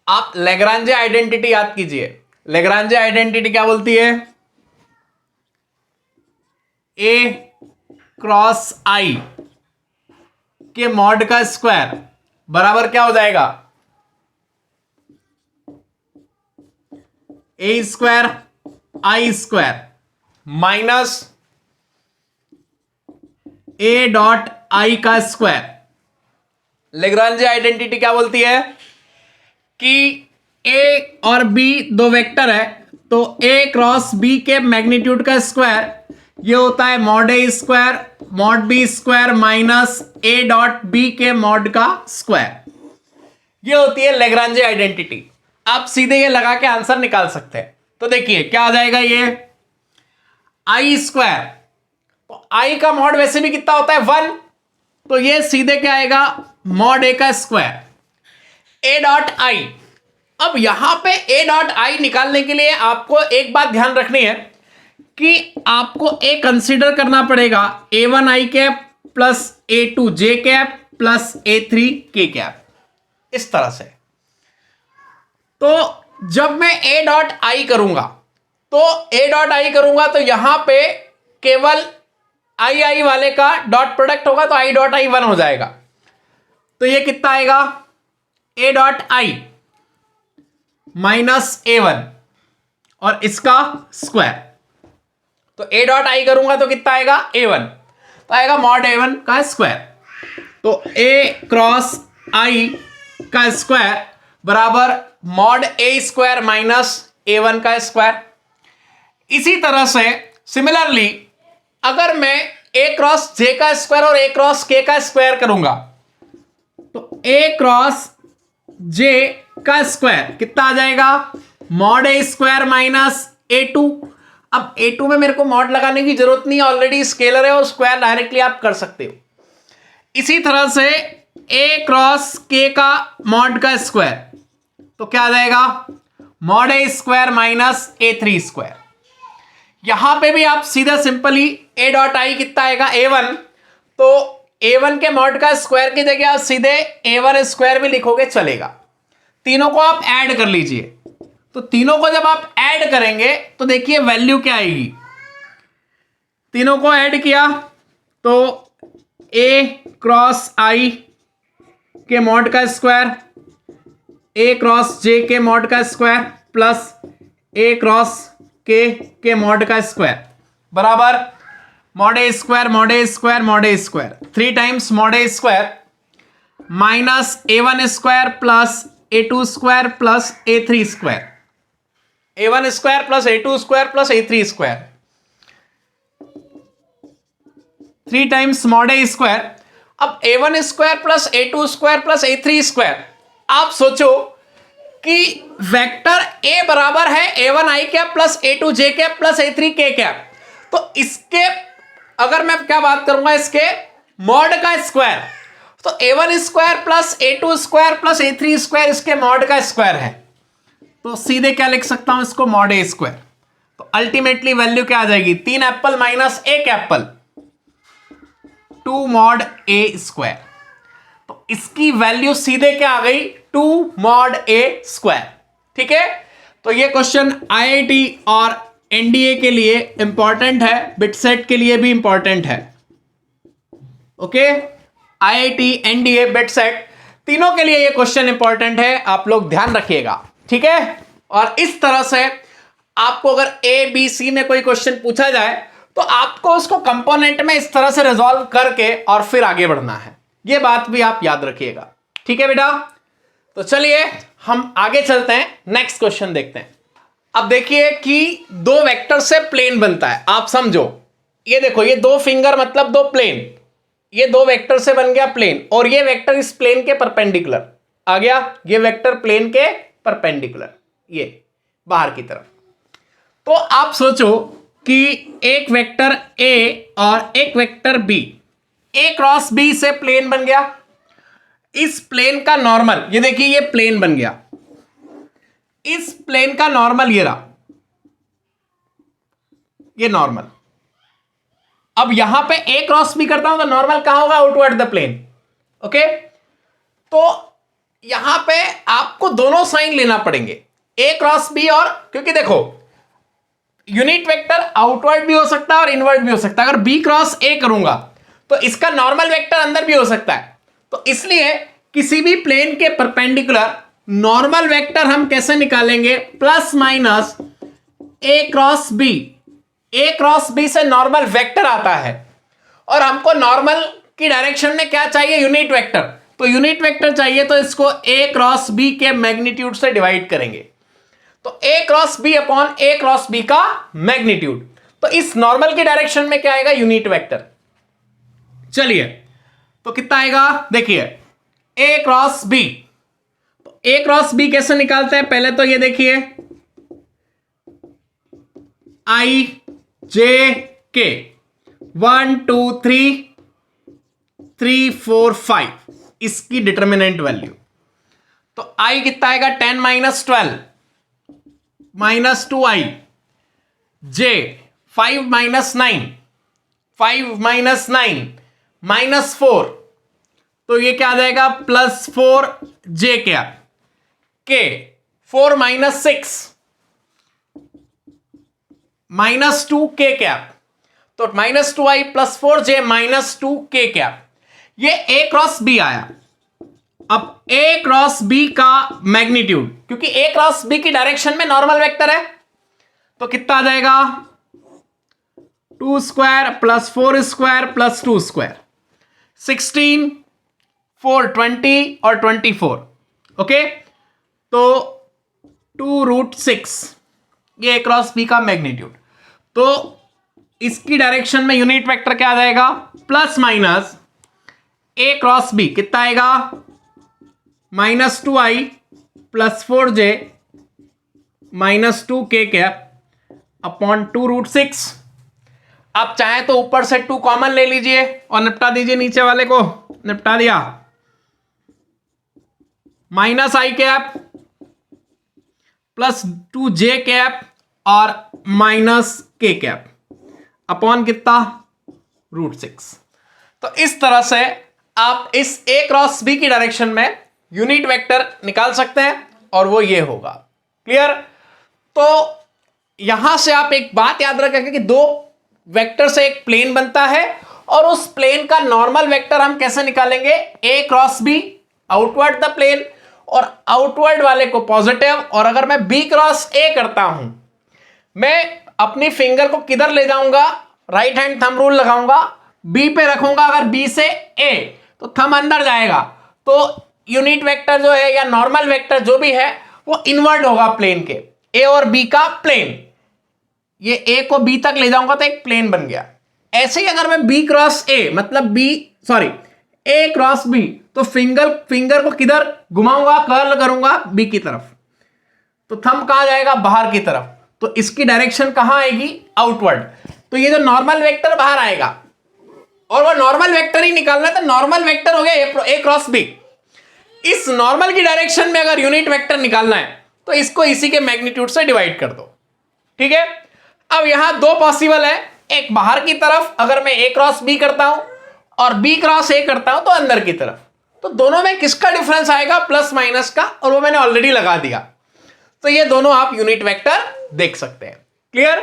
आप Lagrange identity याद कीजिए। लेग्रांजे आइडेंटिटी क्या बोलती है? ए क्रॉस आई के मॉड का स्क्वायर बराबर क्या हो जाएगा? A square I square minus A dot I का स्क्वायर। लेग्रांजे आइडेंटिटी क्या बोलती है कि ए और बी दो वेक्टर है, तो ए क्रॉस बी के मैग्नीट्यूड का स्क्वायर ये होता है mod A square mod B square minus A dot B के मॉड का स्क्वायर। ये होती है लेग्रांजे आइडेंटिटी। आप सीधे ये लगा के आंसर निकाल सकते हैं। तो देखिए क्या आ जाएगा, ये आई स्क्वायर, तो आई का मॉड वैसे भी कितना होता है 1, तो ये सीधे क्या आएगा मॉड ए का स्क्वायर ए डॉट आई। अब यहां पे ए डॉट आई निकालने के लिए आपको एक बात ध्यान रखनी है कि आपको ए कंसीडर करना पड़ेगा a1 आई कैप प्लस a2 जे कैप प्लस a3 के कैप, इस तरह से। तो जब मैं a डॉट आई करूंगा तो यहां पे केवल आई वाले का डॉट प्रोडक्ट होगा, तो आई डॉट आई 1 हो जाएगा। तो ये कितना आएगा a dot I minus a1 और इसका स्क्वायर। तो a डॉट आई करूंगा तो कितना आएगा a1, तो आएगा मॉड a1 का स्क्वायर। तो a क्रॉस आई का स्क्वायर बराबर mod a square minus a1 का स्क्वायर। इसी तरह से सिमिलरली अगर मैं a क्रॉस j का स्क्वायर और a क्रॉस k का स्क्वायर करूंगा तो a क्रॉस j का स्क्वायर कितना आ जाएगा mod a square minus a2। अब a2 में मेरे को मॉड लगाने की जरूरत नहीं है, ऑलरेडी स्केलर है और स्क्वायर डायरेक्टली आप कर सकते हो। इसी तरह से a क्रॉस k का मॉड का स्क्वायर तो क्या आ जाएगा mod a square minus a3 square. यहां पे भी आप सीधा सिंपली a डॉट आई कितना आएगा a1, तो a1 के मॉड का स्क्वायर की जगह आप सीधे a1 स्क्वायर भी लिखोगे चलेगा। तीनों को आप ऐड कर लीजिए, तो तीनों को जब आप ऐड करेंगे तो देखिए वैल्यू क्या आएगी। तीनों को ऐड किया तो a क्रॉस आई के मॉड का स्क्वायर a क्रॉस j के मॉड का स्क्वायर प्लस a क्रॉस के मॉड का स्क्वायर बराबर mod a square mod a square mod a square 3 times mod a square minus a1 square plus a2 square plus a3 square, a1 square plus a2 square plus a3 square 3 times mod a square. अब a1 square plus a2 square plus a3 square, आप सोचो कि vector a बराबर है a1 आई cap plus a2 जे cap plus a3 के cap, तो इसके अगर मैं क्या बात करूंगा इसके मॉड का स्क्वायर, तो a1 square plus a2 square plus a3 square इसके मॉड का स्क्वायर है, तो सीधे क्या लिख सकता हूं इसको मॉड a स्क्वायर। तो अल्टीमेटली वैल्यू क्या आ जाएगी 3 Apple minus 1 Apple 2 mod a square. तो इसकी वैल्यू सीधे क्या आ गई 2 मॉड a स्क्वायर। ठीक है, तो ये क्वेश्चन आईआईटी और एनडीए के लिए इंपॉर्टेंट है, बिटसेट के लिए भी इंपॉर्टेंट है। ओके, आईआईटी एनडीए बिटसेट तीनों के लिए ये क्वेश्चन इंपॉर्टेंट है, आप लोग ध्यान रखिएगा। ठीक है, और इस तरह से आपको अगर ए बी सी में कोई क्वेश्चन पूछा जाए तो आपको उसको कंपोनेंट में इस तरह से रिजॉल्व करके और फिर आगे बढ़ना है, ये बात भी आप याद रखिएगा। ठीक है बेटा, तो चलिए हम आगे चलते हैं, नेक्स्ट क्वेश्चन देखते हैं। अब देखिए कि दो वेक्टर से प्लेन बनता है, आप समझो। ये देखो, ये दो फिंगर मतलब दो प्लेन, ये दो वेक्टर से बन गया प्लेन, और ये वेक्टर इस प्लेन के परपेंडिकुलर आ गया, ये वेक्टर प्लेन के परपेंडिकुलर, ये बाहर की तरफ। तो आप सोचो कि एक वेक्टर a और एक vector b, a cross b से प्लेन बन गया। इस प्लेन का नॉर्मल, ये देखिए ये प्लेन बन गया, इस प्लेन का नॉर्मल ये रहा, ये नॉर्मल। अब यहां पे a क्रॉस b करता हूं तो नॉर्मल कहां होगा आउटवर्ड द प्लेन। ओके, तो यहां पे आपको दोनों साइन लेना पड़ेंगे, ए क्रॉस बी, और क्योंकि देखो यूनिट वेक्टर आउटवर्ड भी हो सकता है और इनवर्ड भी हो सकता है। अगर बी क्रॉस ए करूंगा तो इसका नॉर्मल वेक्टर अंदर भी हो सकता है, तो इसलिए किसी भी प्लेन के परपेंडिकुलर नॉर्मल वेक्टर हम कैसे निकालेंगे, plus minus A cross B. A cross B से नॉर्मल वेक्टर आता है, और हमको नॉर्मल की डायरेक्शन में क्या चाहिए, यूनिट वेक्टर। तो यूनिट वेक्टर चाहिए तो इसको ए क्रॉस बी के मैग्नीट्यूड से डिवाइड करेंगे, तो A cross B upon A cross B का मैग्नीट्यूड। तो इस नॉर्मल की डायरेक्शन में क्या आएगा, यूनिट वेक्टर। चलिए तो कितना आएगा, देखिए ए क्रॉस बी। तो ए क्रॉस बी कैसे निकालते हैं, पहले तो ये देखिए आई जे के 1 2 3 3 4 5 इसकी डिटर्मिनेंट वैल्यू। तो आई कितना आएगा, 10 माइनस 12 माइनस 2i, जे 5 माइनस 9 5 माइनस 9 माइनस 4, तो ये क्या आ जाएगा, प्लस 4 जे क्या के 4 माइनस 6 माइनस 2 के कैप, तो minus 2i plus 4j minus 2 के कैप। ये ए क्रॉस बी आया। अब ए क्रॉस बी का मैग्नीट्यूड, क्योंकि ए क्रॉस बी की डायरेक्शन में नॉर्मल वेक्टर है, तो कितना आ जाएगा, 2 square plus 4 square plus 2 square, 16 4 20 और 24, ओके। तो 2√6 ये ए क्रॉस बी का मैग्नीट्यूड। तो इसकी डायरेक्शन में यूनिट वेक्टर क्या आ जाएगा, plus minus A cross B कितना आएगा, minus 2i plus 4j minus 2k cap upon 2√6। आप चाहे तो ऊपर से 2 कॉमन ले लीजिए और निपटा दीजिए, नीचे वाले को निपटा दिया, minus i cap plus 2j cap और माइनस k कैप अपॉन कितना, √6। तो इस तरह से आप इस a क्रॉस b की डायरेक्शन में यूनिट वेक्टर निकाल सकते हैं, और वो ये होगा। क्लियर। तो यहां से आप एक बात याद रखेंगे कि दो वेक्टर से एक प्लेन बनता है, और उस प्लेन का नॉर्मल वेक्टर हम कैसे निकालेंगे, A cross B outward the plane, और आउटवर्ड वाले को पॉजिटिव। और अगर मैं बी क्रॉस ए करता हूं, मैं अपनी फिंगर को किधर ले जाऊंगा, राइट हैंड थंब रूल लगाऊंगा, बी पे रखूंगा। अगर बी से ए तो थंब अंदर जाएगा, तो यूनिट वेक्टर जो है या नॉर्मल वेक्टर जो भी है वो इनवर्ड होगा प्लेन के, ए और बी का प्लेन। ये ए को बी तक ले जाऊंगा तो एक प्लेन बन गया। ऐसे ही अगर मैं बी क्रॉस ए मतलब ए क्रॉस बी, तो फिंगर को किधर घुमाऊंगा, कर्ल करूंगा बी की तरफ, तो थंब कहां जाएगा, बाहर की तरफ। तो इसकी डायरेक्शन कहां आएगी, आउटवर्ड। तो ये जो नॉर्मल वेक्टर बाहर आएगा, और वो नॉर्मल वेक्टर ही निकालना है, तो नॉर्मल वेक्टर हो गया ए क्रॉस बी। इस नॉर्मल की डायरेक्शन में अगर यूनिट वेक्टर निकालना है तो इसको इसी के मैग्नीट्यूड से डिवाइड कर दो, ठीक है। अब यहां दो पॉसिबल है, एक बाहर की तरफ अगर मैं ए क्रॉस बी करता हूं, और बी क्रॉस ए करता हूं तो अंदर की तरफ। तो दोनों में किसका डिफरेंस आएगा, प्लस माइनस का, और वो मैंने ऑलरेडी लगा दिया। तो ये दोनों आप यूनिट वेक्टर देख सकते हैं। क्लियर।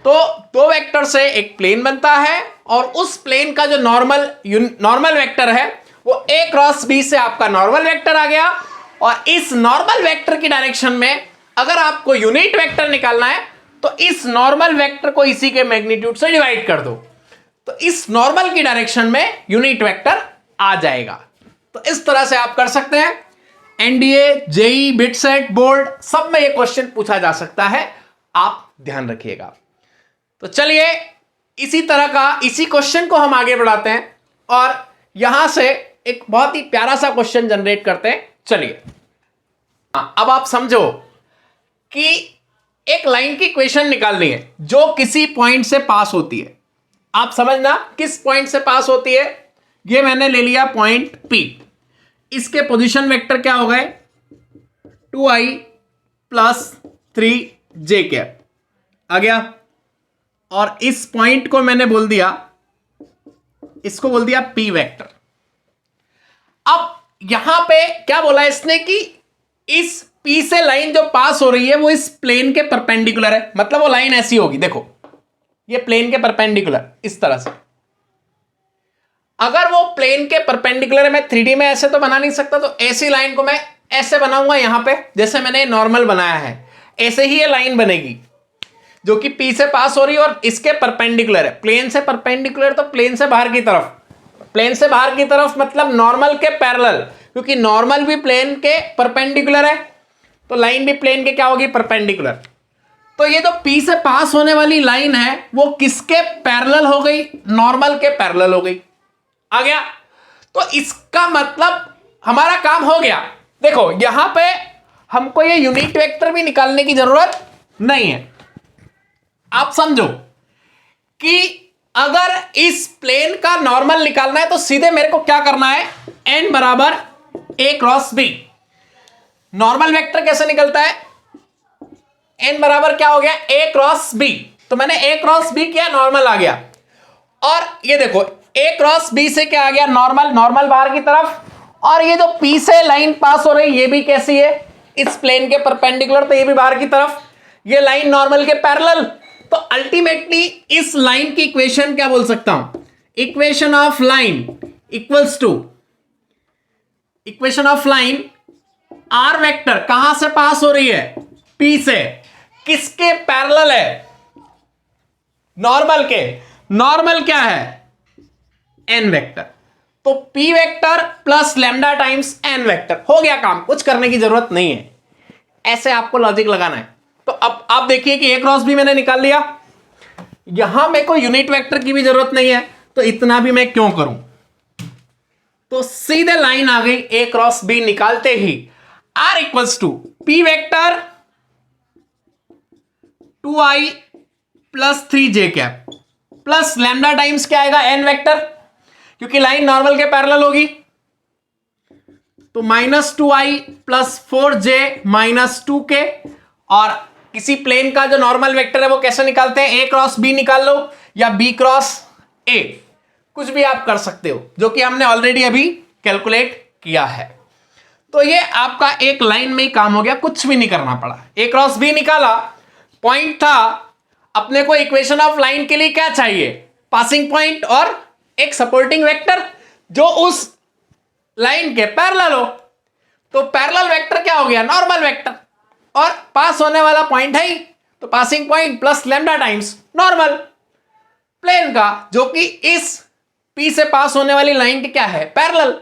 तो दो वेक्टर से एक प्लेन बनता है, और उस प्लेन का जो नॉर्मल वेक्टर है वो ए क्रॉस बी से आपका नॉर्मल वेक्टर आ गया। और इस नॉर्मल वेक्टर की डायरेक्शन में अगर आपको यूनिट वेक्टर निकालना है तो इस नॉर्मल वेक्टर को इसी के मैग्नीट्यूड से डिवाइड कर दो, तो इस नॉर्मल की डायरेक्शन में यूनिट वेक्टर आ जाएगा। तो इस तरह से आप कर सकते हैं। एनडीए, जेई, बिटसेट, बोर्ड सब में ये क्वेश्चन पूछा जा सकता है, आप ध्यान रखिएगा। तो चलिए इसी क्वेश्चन को हम आगे बढ़ाते हैं, और यहां से एक बहुत ही प्यारा सा क्वेश्चन जनरेट करते हैं। चलिए अब आप समझो कि एक लाइन की इक्वेशन निकालनी है जो किसी पॉइंट से पास होती है। आप समझना किस पॉइंट से पास होती है। ये मैंने ले लिया पॉइंट P, इसके पोजीशन वेक्टर क्या हो गए, 2i प्लस 3j कैप आ गया। और इस पॉइंट को मैंने बोल दिया, इसको बोल दिया P वेक्टर। अब यहां पे क्या बोला इसने कि इस P से लाइन जो पास हो रही है वो इस प्लेन के परपेंडिकुलर है, मतलब वो लाइन ऐसी होगी, देखो ये प्लेन के परपेंडिकुलर इस तरह से। अगर वो प्लेन के परपेंडिकुलर है, मैं 3D में ऐसे तो बना नहीं सकता, तो ऐसी लाइन को मैं ऐसे बनाऊंगा यहां पे, जैसे मैंने नॉर्मल बनाया है ऐसे ही ये लाइन बनेगी जो कि P से पास हो रही है और इसके परपेंडिकुलर है। प्लेन से परपेंडिकुलर तो प्लेन से बाहर की तरफ, प्लेन से बाहर की तरफ मतलब नॉर्मल के पैरेलल, क्योंकि नॉर्मल भी प्लेन के परपेंडिकुलर है तो लाइन भी प्लेन के क्या होगी, परपेंडिकुलर। तो ये जो P से पास होने वाली लाइन है वो किसके पैरेलल हो गई, नॉर्मल के पैरेलल हो गई। आ गया? तो इसका मतलब हमारा काम हो गया। देखो यहां पे हमको ये यूनिट वेक्टर भी निकालने की जरूरत नहीं है। आप समझो कि अगर इस प्लेन का नॉर्मल निकालना है तो सीधे मेरे को क्या करना है, n बराबर a cross b। Normal vector कैसे निकलता है, n बराबर क्या हो गया, a क्रॉस b। तो मैंने a क्रॉस b किया, नॉर्मल आ गया। और ये देखो a क्रॉस b से क्या आ गया, नॉर्मल, नॉर्मल बाहर की तरफ। और ये जो P से लाइन पास हो रही ये भी कैसी है, इस प्लेन के परपेंडिकुलर, तो ये भी बाहर की तरफ, ये लाइन नॉर्मल के पैरेलल। तो अल्टीमेटली इस लाइन की इक्वेशन क्या बोल सकता हूं, equation of line equals to, equation of line R vector कहां से पास हो रही है, P से, किसके पैरेलल है, नॉर्मल के। नॉर्मल क्या है, n वेक्टर। तो P vector plus lambda times n vector, हो गया काम, कुछ करने की जरूरत नहीं है, ऐसे आपको लॉजिक लगाना है। तो अब आप देखिए कि a क्रॉस b मैंने निकाल लिया, यहां मेरे को यूनिट वेक्टर की भी जरूरत नहीं है, तो इतना भी मैं क्यों करूं। तो सीधे लाइन आ गई, a क्रॉस b निकालते ही r equals to P vector 2i plus 3j cap plus lambda times क्या आएगा, n वेक्टर, क्योंकि लाइन नॉर्मल के पैरेलल होगी, तो -2i plus 4j minus 2k। और किसी प्लेन का जो नॉर्मल वेक्टर है वो कैसे निकालते हैं, a क्रॉस b निकाल लो या b क्रॉस a, कुछ भी आप कर सकते हो, जो कि हमने ऑलरेडी अभी कैलकुलेट किया है। तो ये आपका एक लाइन में ही काम हो गया, कुछ भी नहीं करना पड़ा। a क्रॉस b निकाला, पॉइंट था, अपने को इक्वेशन ऑफ लाइन के लिए क्या चाहिए, पासिंग पॉइंट और एक सपोर्टिंग वेक्टर जो उस लाइन के पैरेलल हो। तो पैरेलल वेक्टर क्या हो गया, नॉर्मल वेक्टर, और पास होने वाला पॉइंट है ही, तो passing point plus lambda times normal plane का, जो कि इस P से पास होने वाली लाइन के क्या है, पैरेलल।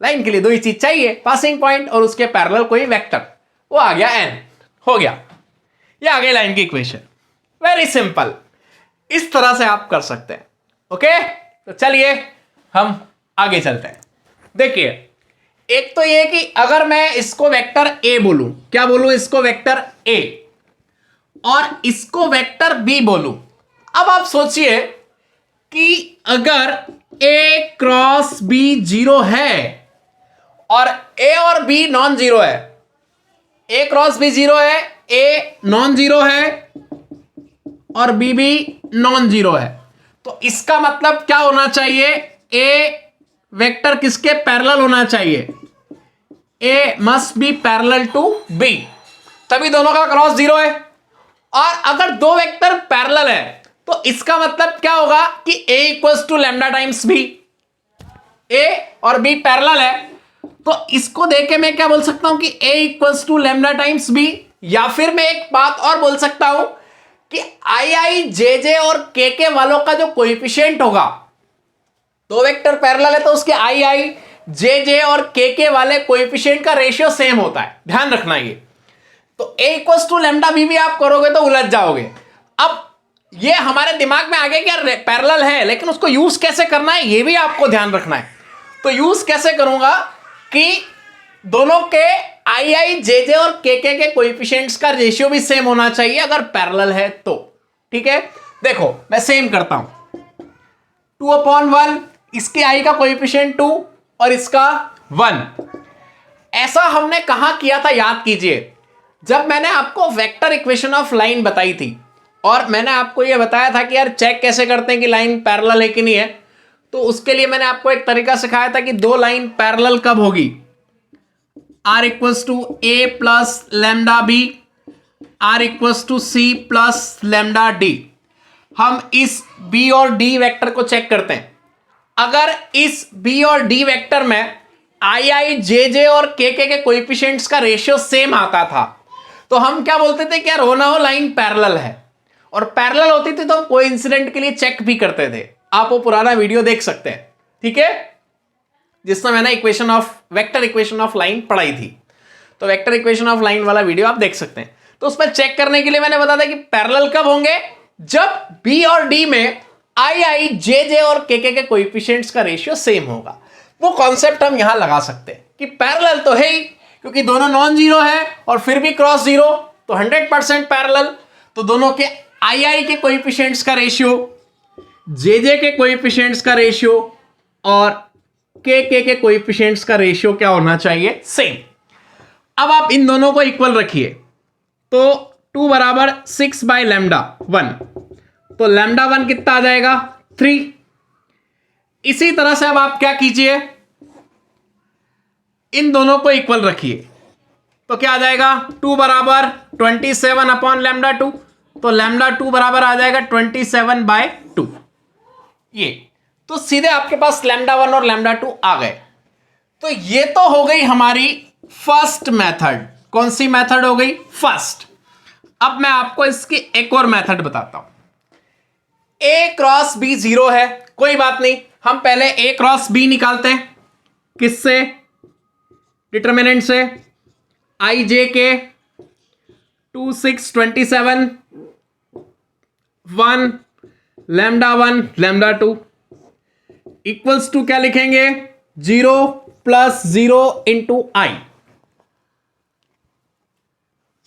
लाइन के लिए दो ही चीज चाहिए, पासिंग पॉइंट और उसके पैरेलल कोई वेक्टर, वो आ गया n, हो गया, ये आ गई लाइन की इक्वेशन। वेरी सिंपल, इस तरह से आप कर सकते हैं। ओके, तो चलिए हम आगे चलते हैं। देखिए एक तो ये कि अगर मैं इसको वेक्टर a बोलूं, क्या बोलूं इसको, वेक्टर a, और इसको वेक्टर b बोलूं। अब आप सोचिए कि अगर a क्रॉस b जीरो है और a और b नॉन जीरो है, a क्रॉस b जीरो है, a नॉन जीरो है और b भी नॉन जीरो है, तो इसका मतलब क्या होना चाहिए, a वेक्टर किसके पैरेलल होना चाहिए, a must be parallel to b, तभी दोनों का क्रॉस जीरो है। और अगर दो वेक्टर पैरेलल है तो इसका मतलब क्या होगा कि a equals to lambda times b, a और b पैरेलल है, तो इसको देख के मैं क्या बोल सकता हूं कि a equals to lambda times b। या फिर मैं एक बात और बोल सकता हूं कि i j j और k k वालों का जो कोएफिशिएंट होगा, दो वेक्टर पैरेलल है तो उसके i j j और k k वाले कोएफिशिएंट का रेशियो सेम होता है, ध्यान रखना ये। तो a equals to lambda b भी आप करोगे तो उलझ जाओगे। अब ये हमारे दिमाग में आ गया कि पैरेलल है, लेकिन उसको यूज कैसे करना है ये भी आपको ध्यान रखना है। तो यूज कैसे करूंगा कि दोनों के i j j और k k के कोएफिशिएंट्स का रेशियो भी सेम होना चाहिए अगर पैरेलल है तो, ठीक है। देखो मैं सेम करता हूं, 2/1, इसके i का कोएफिशिएंट 2 और इसका 1। ऐसा हमने कहां किया था, याद कीजिए, जब मैंने आपको वेक्टर इक्वेशन ऑफ लाइन बताई थी और मैंने आपको यह बताया था कि यार चेक कैसे करते हैं कि लाइन पैरेलल है कि नहीं है। तो उसके लिए मैंने आपको एक तरीका सिखाया था कि दो लाइन पैरेलल कब होगी, R equals to A plus lambda B, R equals to C plus lambda D. हम इस बी और डी वेक्टर को चेक करते हैं। अगर इस बी और डी वेक्टर में आई आई जे जे और के कोएफिशिएंट्स का रेशियो सेम आता था तो हम क्या बोलते थे कि यार हो ना हो लाइन पैरेलल है, और पैरेलल होती थी तो हम कोइंसिडेंट के लिए चेक भी करते थे। आप वो पुराना वीडियो देख सकते हैं, ठीक है, जिसमें मैंने वेक्टर इक्वेशन ऑफ लाइन पढ़ाई थी। तो वेक्टर इक्वेशन ऑफ लाइन वाला वीडियो आप देख सकते हैं। तो उसमें चेक करने के लिए मैंने बताया था कि पैरेलल कब होंगे, जब बी और डी में आई आई जे जे और के कोएफिशिएंट्स का रेशियो सेम होगा। वो कॉन्सेप्ट हम यहां लगा सकते हैं कि पैरेलल तो है ही, क्योंकि दोनों नॉन जीरो है और फिर भी क्रॉस जीरो, तो 100% पैरेलल। तो दोनों के आई आई के कोएफिशिएंट्स का रेशियो, जे जे के कोएफिशिएंट्स का रेशियो और के कोएफिशिएंट्स का रेशियो क्या होना चाहिए, सेम। अब आप इन दोनों को इक्वल रखिए, तो 2 बराबर 6 बाई लैम्डा 1, तो लैम्डा 1 कितना आ जाएगा 3। इसी तरह से अब आप क्या कीजिए, इन दोनों को इक्वल रखिए, तो क्या आ जाएगा 2 बराबर 27 अपॉन लैम्डा 2, तो लैम्डा 2 बराबर आ जाएगा 27 बाय 2। ये तो सीधे आपके पास लैम्डा 1 और लैम्डा 2 आ गए। तो ये तो हो गई हमारी फर्स्ट मेथड। कौन सी मेथड हो गई, फर्स्ट। अब मैं आपको इसकी एक और मेथड बताता हूं। ए क्रॉस बी जीरो है, कोई बात नहीं, हम पहले ए क्रॉस बी निकालते हैं। किससे, डिटर्मिनेंट से, आई जे के 2 6 27 1 लैम्डा 1 लैम्डा 2 इक्वल्स टू क्या लिखेंगे, 0 plus 0 into I,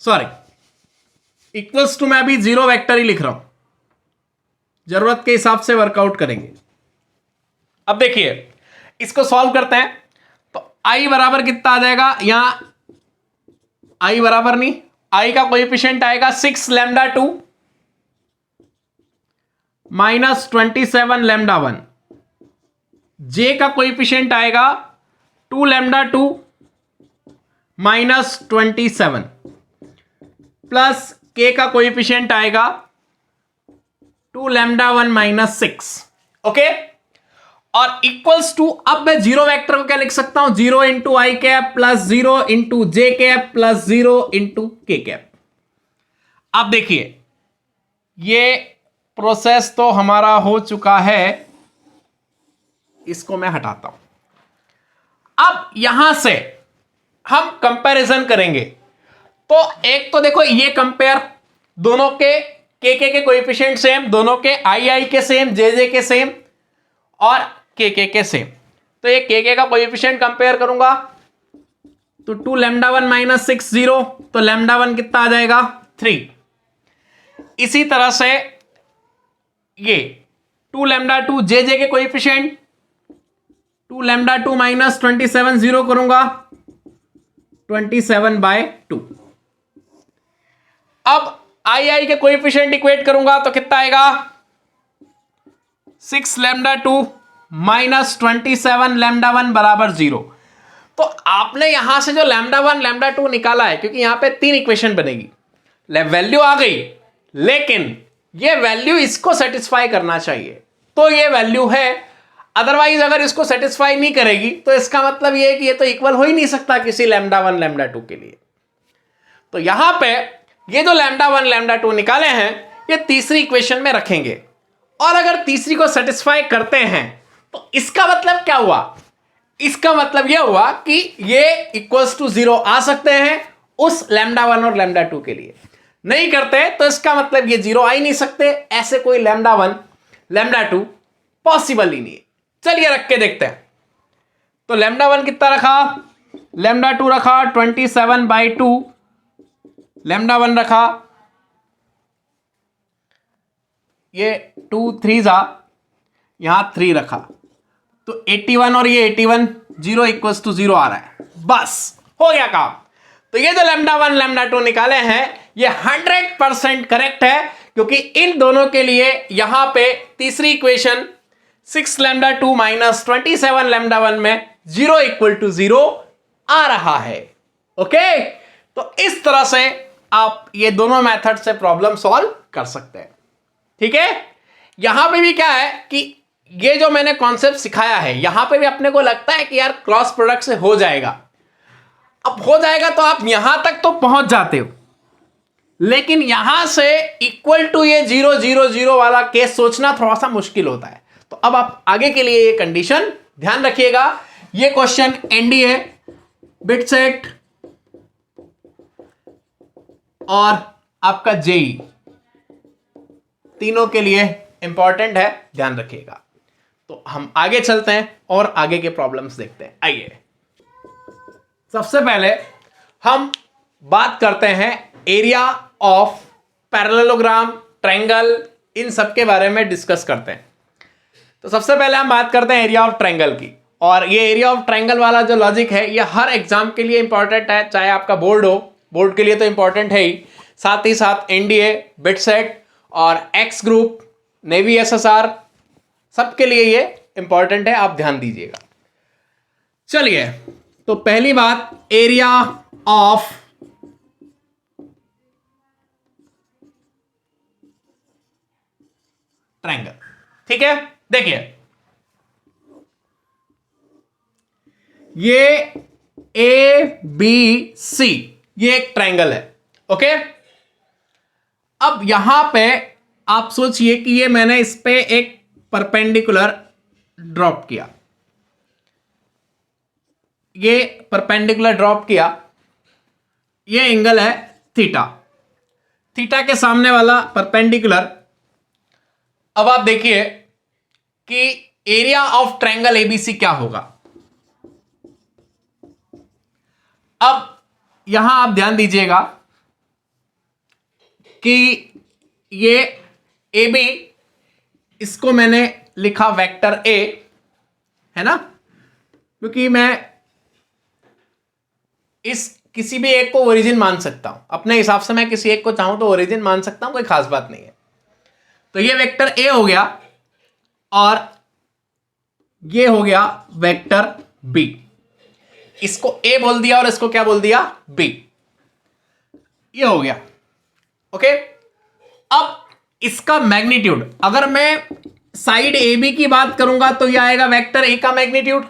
sorry equals to मैं अभी जीरो वेक्टर ही लिख रहा हूं, जरूरत के हिसाब से वर्कआउट करेंगे। अब देखिए इसको सॉल्व करते हैं, तो आई बराबर कितना आ जाएगा, यहां आई बराबर नहीं, आई का कोएफिशिएंट आएगा 6 लैम्डा 2 माइनस 27 लैम्डा 1, जे का कोएफिशिएंट आएगा 2 लैम्डा 2 माइनस 27 प्लस के का कोएफिशिएंट आएगा 2 लैम्डा 1 माइनस 6, ओके। और इक्वल्स टू, अब मैं जीरो वेक्टर को क्या लिख सकता हूं, 0 इंटू आई कैप प्लस 0 इंटू जे कैप प्लस 0 इंटू के कैप। अब देखिए ये प्रोसेस तो हमारा हो चुका है, इसको मैं हटाता हूं। अब यहां से हम कंपैरिजन करेंगे, तो एक तो देखो ये कंपेयर, दोनों के कोएफिशिएंट सेम, दोनों के आई के सेम, जे के सेम और के सेम। तो ये के का कोएफिशिएंट कंपेयर करूंगा, तो 2 लैम्डा 1 माइनस 6 0, तो लैम्डा 1 कितना आ जाएगा 3। इसी तरह से ये 2 लैम्डा 2 जे के कोएफिशिएंट, 2 लैम्डा 2 माइनस 27 0 करूंगा 27 बाय 2। अब आई के कोएफिशिएंट इक्वेट करूंगा तो कितना आएगा, 6 लैम्डा 2 माइनस 27 लैम्डा 1 बराबर 0। तो आपने यहां से जो लैम्डा 1 लैम्डा 2 निकाला है, क्योंकि यहां पे 3 इक्वेशन बनेगी, वैल्यू आ गई, लेकिन ये वैल्यू इसको सेटिस्फाई करना चाहिए, तो ये वैल्यू है। अदरवाइज अगर इसको सेटिस्फाई नहीं करेगी तो इसका मतलब ये है कि ये तो इक्वल हो ही नहीं सकता किसी लैम्डा 1 लैम्डा 2 के लिए। तो यहां पे ये जो लैम्डा 1 लैम्डा 2 निकाले हैं, ये तीसरी इक्वेशन में रखेंगे, और अगर तीसरी को सेटिस्फाई करते हैं तो इसका मतलब क्या हुआ, इसका मतलब यह हुआ कि ये इक्वल्स टू 0 आ सकते हैं उस लैम्डा 1 और लैम्डा 2 के लिए। नहीं करते तो इसका मतलब ये 0 आ ही नहीं सकते, ऐसे कोई लैम्डा 1 लैम्डा 2 पॉसिबल ही नहीं है। चलिए रख के देखते हैं। तो लैम्डा 1 कितना रखा, लैम्डा 2 रखा 27 बाई 2, लैम्डा 1 रखा ये 2 3 जा, यहां 3 रखा, तो 81 और ये 81 0 इक्वल्स टू 0 आ रहा है, बस हो गया काम। तो ये जो लैम्डा 1 लैम्डा 2 निकाले हैं ये 100% करेक्ट है, क्योंकि इन दोनों के लिए यहां पे तीसरी इक्वेशन 6 लैम्डा 2 माइनस 27 लैम्डा 1 में 0 इक्वल टू 0 आ रहा है। ओके, तो इस तरह से आप ये दोनों मेथड से प्रॉब्लम सॉल्व कर सकते हैं। ठीक है, यहां पे भी क्या है कि ये जो मैंने कॉन्सेप्ट सिखाया है, यहां पे भी अपने को लगता है कि यार क्रॉस प्रोडक्ट से हो जाएगा। अब हो जाएगा तो आप यहां तक तो पहुंच जाते हो, लेकिन यहां से इक्वल टू ये 0 0 0 वाला केस सोचना थोड़ा सा मुश्किल होता है। तो अब आप आगे के लिए ये कंडीशन ध्यान रखिएगा। ये क्वेश्चन एनडीए, बिट सेट और आपका जेई तीनों के लिए इंपॉर्टेंट है, ध्यान रखिएगा। तो हम आगे चलते हैं और आगे के प्रॉब्लम्स देखते हैं। आइए, सबसे पहले हम बात करते हैं एरिया ऑफ पैरेललोग्राम, ट्रायंगल, इन सब के बारे में डिस्कस करते हैं। तो सबसे पहले हम बात करते हैं एरिया ऑफ ट्रायंगल की। और ये एरिया ऑफ ट्रायंगल वाला जो लॉजिक है, ये हर एग्जाम के लिए इंपॉर्टेंट है, चाहे आपका बोर्ड हो, बोर्ड के लिए तो इंपॉर्टेंट है ही साथ एनडीए, बिट सेट और एक्स ग्रुप, नेवी एसएसआर, सबके लिए ये इंपॉर्टेंट है, आप ध्यान दीजिएगा। चलिए, तो पहली बात, एरिया ऑफ ट्रायंगल। ठीक है, देखिए ये ए बी सी, ये एक ट्रायंगल है। ओके, अब यहां पे आप सोचिए कि ये मैंने इस पे एक परपेंडिकुलर ड्रॉप किया, ये परपेंडिकुलर ड्रॉप किया, ये एंगल है थीटा, थीटा के सामने वाला परपेंडिकुलर। अब आप देखिए कि एरिया ऑफ ट्रायंगल एबीसी क्या होगा। अब यहां आप ध्यान दीजिएगा कि ये ए बी, इसको मैंने लिखा वेक्टर ए, है ना, क्योंकि मैं इस किसी भी एक को ओरिजिन मान सकता हूं अपने हिसाब से। मैं किसी एक को चाहूं तो ओरिजिन मान सकता हूं, कोई खास बात नहीं है। तो ये वेक्टर ए हो गया और ये हो गया वेक्टर बी। इसको ए बोल दिया और इसको क्या बोल दिया, बी। ये हो गया। ओके, अब इसका मैग्नीट्यूड, अगर मैं साइड ए बी की बात करूंगा तो यह आएगा वेक्टर ए का मैग्नीट्यूड।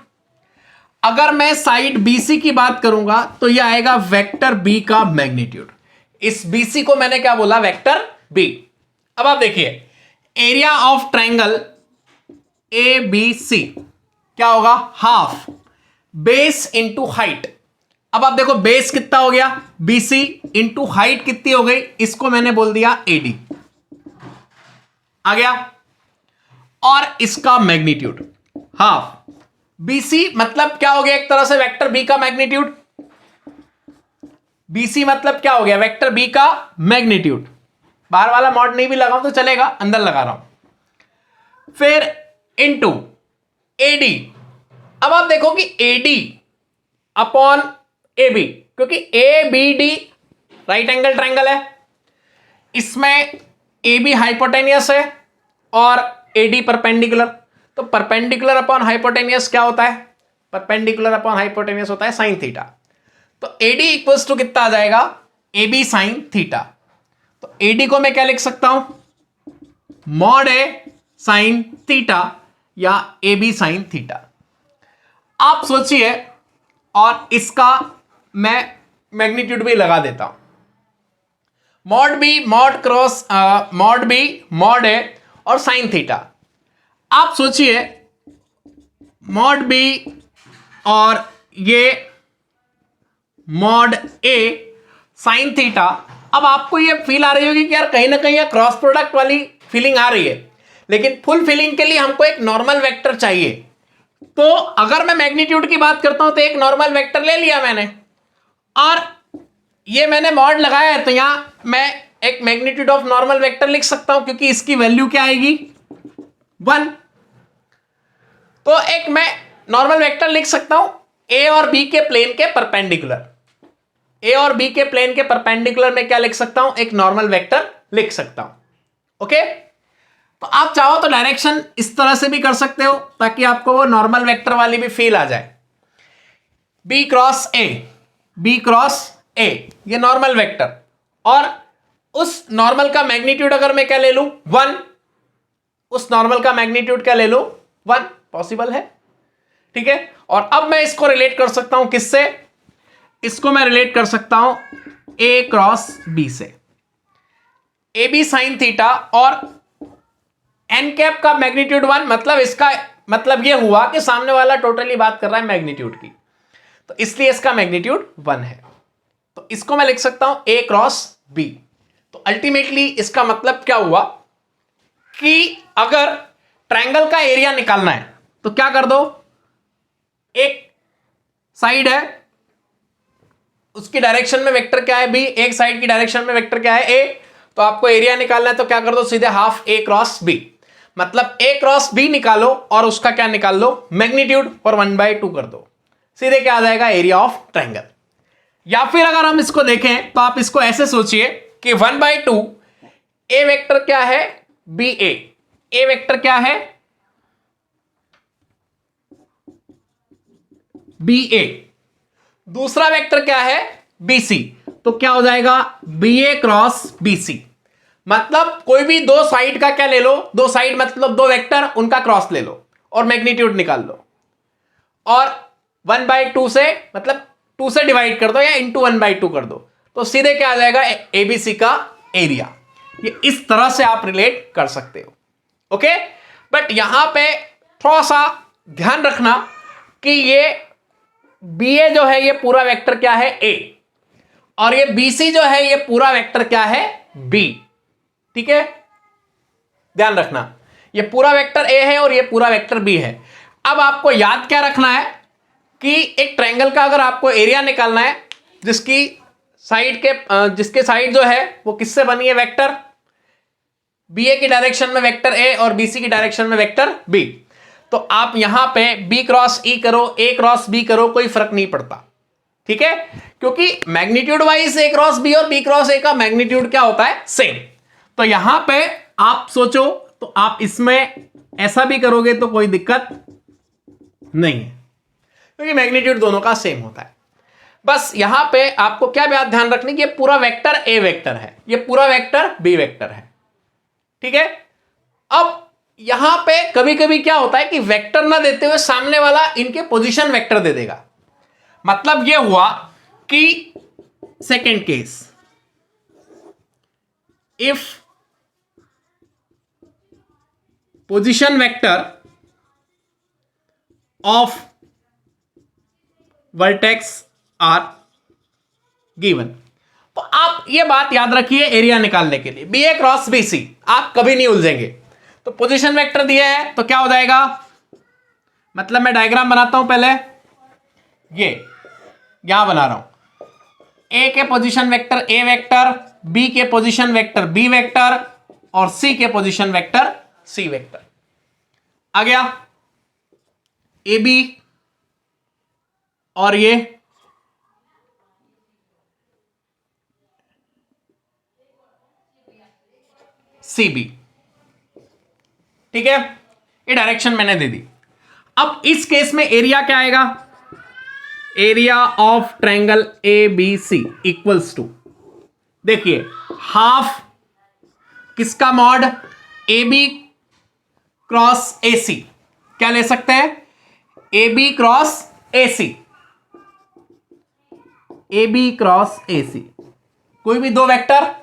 अगर मैं साइड बीसी की बात करूंगा तो यह आएगा वेक्टर बी का मैग्नीट्यूड। इस बीसी को मैंने क्या बोला, वेक्टर बी। अब आप देखिए, area of triangle A B C क्या होगा, हाफ बेस इंटू हाइट। अब आप देखो बेस कितना हो गया, बीसी, इंटू हाइट कितनी हो गई, इसको मैंने बोल दिया एडी, आ गया। और इसका मैग्नीट्यूड हाफ, बीसी मतलब क्या हो गया, एक तरह से वेक्टर बी का मैग्नीट्यूड। बीसी मतलब क्या हो गया, वेक्टर बी का मैग्नीट्यूड। बाहर वाला मॉड नहीं भी लगाऊं तो चलेगा, अंदर लगा रहा हूं। फिर इंटू एडी। अब आप देखो कि एडी अपॉन ए बी, क्योंकि A B D right angle triangle है, इसमें ए बी हाइपोटेनियस है और एडी परपेंडिकुलर। तो परपेंडिकुलर अपॉन हाइपोटेनियस क्या होता है, परपेंडिकुलर अपॉन हाइपोटेनियस होता है साइन थीटा। तो एडी इक्वल्स टू कितना आ जाएगा, ए बी साइन थीटा। तो एडी को मैं क्या लिख सकता हूं, मॉड ए साइन थीटा या ए बी साइन थीटा। आप सोचिए, और इसका मैं मैग्नीट्यूड भी लगा देता हूं, mod B mod cross mod B mod A और साइन थीटा। आप सोचिए मॉड बी और ये मॉड ए साइन थीटा। अब आपको ये फील आ रही होगी कि यार कहीं ना कहीं क्रॉस प्रोडक्ट वाली फीलिंग आ रही है, लेकिन फुल फीलिंग के लिए हमको एक नॉर्मल वेक्टर चाहिए। तो अगर मैं मैग्नीट्यूड की बात करता हूं तो एक नॉर्मल वेक्टर ले लिया मैंने, और ये मैंने मॉड लगाया है, तो यहां मैं एक मैग्नीट्यूड ऑफ नॉर्मल वेक्टर लिख सकता हूं, क्योंकि इसकी वैल्यू क्या आएगी, 1। तो एक मैं नॉर्मल वेक्टर लिख सकता हूं ए और बी के प्लेन के परपेंडिकुलर। ए और बी के प्लेन के परपेंडिकुलर में क्या लिख सकता हूं, एक नॉर्मल वेक्टर लिख सकता हूं। ओके, तो आप चाहो तो डायरेक्शन इस तरह से भी कर सकते हो ताकि आपको वो नॉर्मल वेक्टर वाली भी फील आ जाए। B cross A, B cross A, ये नॉर्मल वेक्टर, और उस नॉर्मल का मैग्नीट्यूड अगर मैं क्या ले लूं 1, उस नॉर्मल का मैग्नीट्यूड क्या ले लूं 1, पॉसिबल है, ठीक है। और अब मैं इसको रिलेट कर सकता हूं किससे, इसको मैं रिलेट कर सकता हूं ए क्रॉस बी से। ए बी साइन थीटा और एन कैप का मैग्नीट्यूड 1, मतलब इसका मतलब यह हुआ कि सामने वाला टोटली बात कर रहा है मैग्नीट्यूड की, तो इसलिए इसका मैग्नीट्यूड 1 है। तो इसको मैं लिख सकता हूं ए क्रॉस बी। तो अल्टीमेटली इसका मतलब क्या हुआ कि अगर ट्रायंगल का एरिया निकालना है तो क्या कर दो, एक साइड है उसकी डायरेक्शन में वेक्टर क्या है बी, एक साइड की डायरेक्शन में वेक्टर क्या है ए, तो आपको एरिया निकालना है तो क्या कर दो, सीधे हाफ ए क्रॉस बी, मतलब ए क्रॉस बी निकालो और उसका क्या निकाल लो मैग्नीट्यूड, और 1/2 कर दो, सीधे क्या आ जाएगा एरिया ऑफ ट्रायंगल। या फिर अगर हम इसको देखें तो आप इसको ऐसे सोचिए कि 1/2 ए वेक्टर क्या है बी ए वेक्टर क्या है बी ए, दूसरा वेक्टर क्या है बी सी, तो क्या हो जाएगा B A cross B C, मतलब कोई भी दो साइड का क्या ले लो, दो साइड मतलब दो वेक्टर, उनका क्रॉस ले लो और मैग्नीट्यूड निकाल लो, और 1/2 से मतलब 2 से डिवाइड कर दो या इंटू 1/2 कर दो, तो सीधे क्या आ जाएगा एबीसी का एरिया। ये इस तरह से आप रिलेट कर सकते हो, ओके। बट यहां पे थोड़ा सा ध्यान रखना कि ये बी ए जो है ये पूरा वेक्टर क्या है ए, और ये बी सी जो है ये पूरा वेक्टर क्या है बी, ठीक है, ध्यान रखना ये पूरा वेक्टर ए है और ये पूरा वेक्टर बी है। अब आपको याद क्या रखना है कि एक ट्रायंगल का अगर आपको एरिया निकालना है जिसकी जिसके साइड जो है वो किससे बनी है वेक्टर, बी ए की डायरेक्शन में वेक्टर ए और बी सी की डायरेक्शन में वेक्टर बी, तो आप यहां पे बी क्रॉस ई करो ए क्रॉस बी करो कोई फर्क नहीं पड़ता, ठीक है, क्योंकि मैग्नीट्यूड वाइज ए क्रॉस बी और बी क्रॉस ए का मैग्नीट्यूड क्या होता है सेम। तो यहां पे आप सोचो तो आप इसमें ऐसा भी करोगे तो कोई दिक्कत नहीं है क्योंकि मैग्नीट्यूड दोनों का सेम होता है। बस यहां पे आपको क्या बात ध्यान रखनी कि ये पूरा वेक्टर ए वेक्टर है, ये पूरा वेक्टर बी वेक्टर है, ठीक है। अब यहां पे कभी कभी क्या होता है कि वेक्टर ना देते हुए सामने वाला इनके पोजीशन वेक्टर दे देगा, मतलब यह हुआ कि second case, if position vector of vertex are given, तो आप ये बात याद रखिए एरिया निकालने के लिए B A cross B C आप कभी नहीं उलझेंगे। तो पोजीशन वेक्टर दिया है तो क्या हो जाएगा, मतलब मैं डायग्राम बनाता हूं पहले, ये यहां बना रहा हूं, ए के position vector A vector, B के पोजीशन वेक्टर बी वेक्टर और सी के पोजीशन वेक्टर सी वेक्टर। आ गया ए बी और ये सी बी, ठीक है, ये डायरेक्शन मैंने दे दी। अब इस केस में एरिया क्या आएगा, area of triangle A B C equals to, देखिए हाफ किसका mod A B cross A C, क्या ले सकते हैं A B cross A C, A B cross A C, कोई भी दो वेक्टर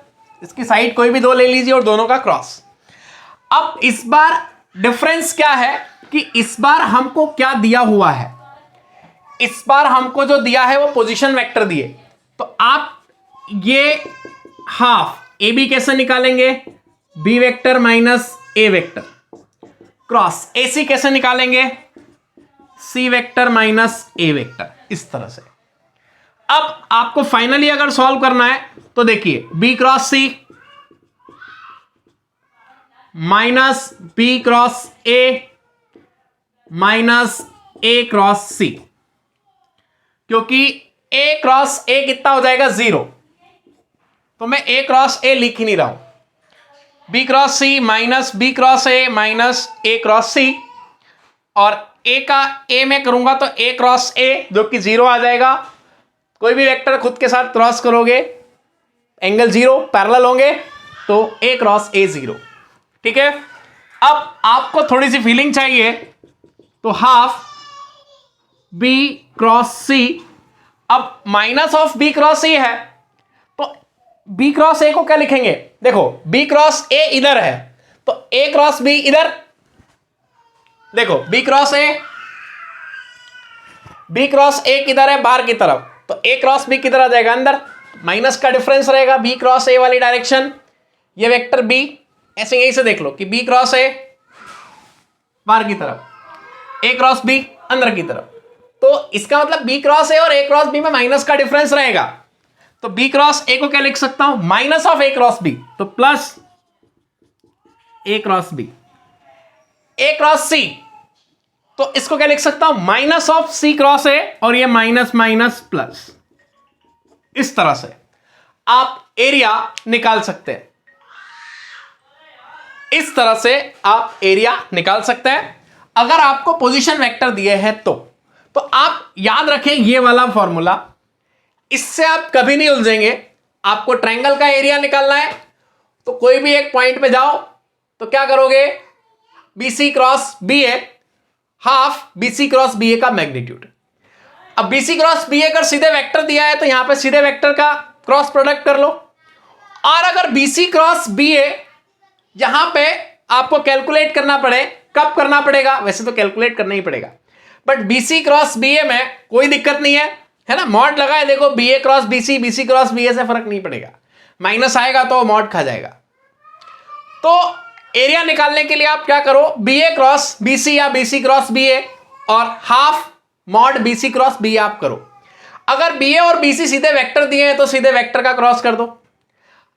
इसकी साइड कोई भी दो ले लीजिए और दोनों का क्रॉस। अब इस बार डिफरेंस क्या है कि इस बार हमको क्या दिया हुआ है, इस बार हमको जो दिया है वो पोजीशन वेक्टर दिए, तो आप ये हाफ ए बी कैसे निकालेंगे, B vector minus A vector, cross A C कैसे निकालेंगे, C vector minus A vector, इस तरह से। अब आपको फाइनली अगर सॉल्व करना है तो देखिए B cross C minus B cross A minus A cross C, क्योंकि ए क्रॉस ए कितना हो जाएगा 0, तो मैं ए क्रॉस ए लिख ही नहीं रहा हूं, B cross C minus B cross A minus A cross C, और ए का ए में करूंगा तो ए क्रॉस ए जो कि 0 आ जाएगा। कोई भी वेक्टर खुद के साथ क्रॉस करोगे एंगल 0 पैरेलल होंगे तो ए क्रॉस ए 0। ठीक है, अब आपको थोड़ी सी फीलिंग चाहिए तो हाफ बी क्रॉस सी, अब माइनस ऑफ बी क्रॉस सी है तो बी क्रॉस ए को क्या लिखेंगे, देखो बी क्रॉस ए इधर है तो ए क्रॉस बी इधर, देखो बी क्रॉस ए किधर है, बाहर की तरफ, तो ए क्रॉस बी किधर आ जाएगा, अंदर। माइनस का डिफरेंस रहेगा बी क्रॉस ए वाली डायरेक्शन, ये वेक्टर बी ऐसे यहीं से देख लो कि बी क्रॉस ए बाहर की तरफ, ए क्रॉस बी अंदर की तरफ, तो इसका मतलब बी क्रॉस ए और ए क्रॉस बी में माइनस का डिफरेंस रहेगा। तो बी क्रॉस ए को क्या लिख सकता हूं, minus of A cross B, तो plus A cross B. A cross C तो इसको क्या लिख सकता हूं, minus of C cross A, और ये माइनस माइनस प्लस। इस तरह से आप एरिया निकाल सकते हैं, इस तरह से आप एरिया निकाल सकते हैं अगर आपको पोजीशन वेक्टर दिए हैं तो आप याद रखें ये वाला फॉर्मूला, इससे आप कभी नहीं उलझेंगे। आपको ट्रायंगल का एरिया निकालना है तो कोई भी एक पॉइंट पे जाओ तो क्या करोगे, BC cross BA half BC cross BA का मैग्नीट्यूड। अब BC क्रॉस BA अगर सीधे वेक्टर दिया है तो यहां पे सीधे वेक्टर का क्रॉस प्रोडक्ट कर लो, और अगर BC क्रॉस BA यहां पे आपको कैलकुलेट करना पड़े, कब करना पड़ेगा, वैसे तो कैलकुलेट करना ही पड़ेगा, बट BC क्रॉस BA में कोई दिक्कत नहीं है ना, मॉड लगाए देखो BA cross BC, BC cross BA से फर्क नहीं पड़ेगा, माइनस आएगा तो मॉड खा जाएगा। तो एरिया निकालने के लिए आप क्या करो, BA क्रॉस BC या BC क्रॉस BA और half mod BC cross BA आप करो। अगर BA और BC सीधे वेक्टर दिए हैं तो सीधे वेक्टर का क्रॉस कर दो।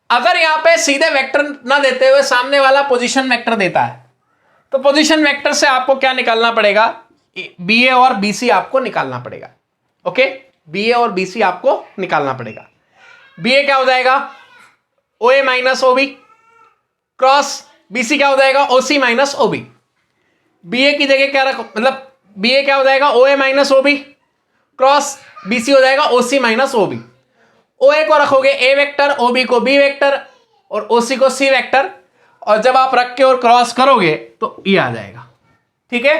अगर यहां पे सीधे वेक्टर ना देते हुए सामने वाला पोजीशन वेक्टर देता है तो पोजीशन वेक्टर से आपको क्या निकालना पड़ेगा, BA और BC आपको निकालना पड़ेगा। ओके, BA और BC आपको निकालना पड़ेगा। BA क्या हो जाएगा, OA minus OB cross BC क्या हो जाएगा, OC माइनस OB। BA की जगह क्या रखो, मतलब BA क्या हो जाएगा, OA minus OB cross BC हो जाएगा OC माइनस OB। OA को रखोगे A वेक्टर, OB को B वेक्टर और OC को C वेक्टर, और जब आप रख के और क्रॉस करोगे तो ये आ जाएगा। ठीक है,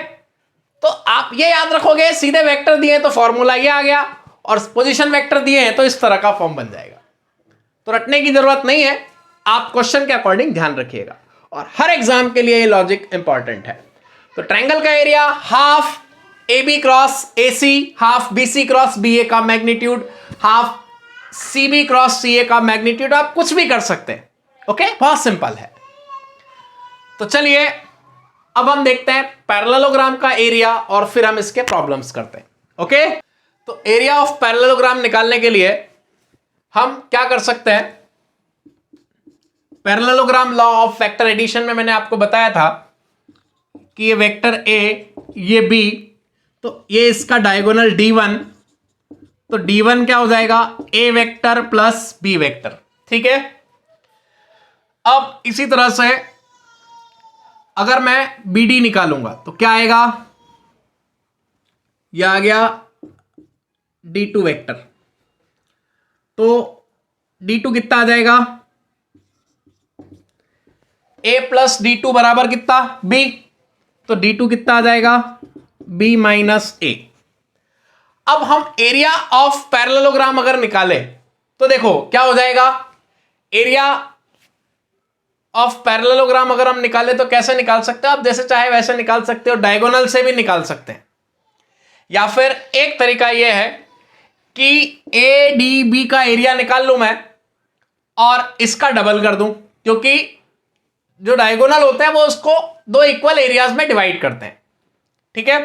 तो आप ये याद रखोगे, सीधे वेक्टर दिए तो फॉर्मूला ये आ गया, और पोजीशन वेक्टर दिए हैं तो इस तरह का फॉर्म बन जाएगा। तो रटने की जरूरत नहीं है, आप क्वेश्चन के अकॉर्डिंग ध्यान रखिएगा, और हर एग्जाम के लिए ये लॉजिक इंपॉर्टेंट है। तो ट्रायंगल का area half AB cross AC, half BC cross BA का magnitude, half CB cross CA का मैग्नीट्यूड, आप कुछ भी कर सकते हैं। ओके, बहुत सिंपल है। तो चलिए अब हम देखते हैं पैरेललोग्राम का एरिया और फिर हम इसके प्रॉब्लम्स करते हैं। ओके, तो एरिया ऑफ पैरेललोग्राम निकालने के लिए हम क्या कर सकते हैं, parallelogram law of vector addition में मैंने आपको बताया था कि ये वेक्टर A ये B, तो ये इसका डायगोनल D1, तो D1 क्या हो जाएगा, A vector plus B vector. ठीक है, अब इसी तरह से अगर मैं BD निकालूंगा तो क्या आएगा, यह आ गया D2 वेक्टर, तो D2 कितना आ जाएगा, A प्लस D2 बराबर कितना B, तो D2 कितना आ जाएगा, B माइनस A। अब हम एरिया ऑफ पैरेललोग्राम अगर निकाले तो देखो क्या हो जाएगा, एरिया ऑफ पैरेललोग्राम अगर हम निकाले तो कैसे निकाल सकते हो, आप जैसे चाहे वैसे निकाल सकते हो, डायगोनल से भी निकाल सकते हैं, या फिर एक तरीका यह है कि ADB का एरिया निकाल लूं मैं और इसका डबल कर दूं, क्योंकि जो डायगोनल होते हैं वो उसको दो इक्वल एरियाज में डिवाइड करते हैं। ठीक है,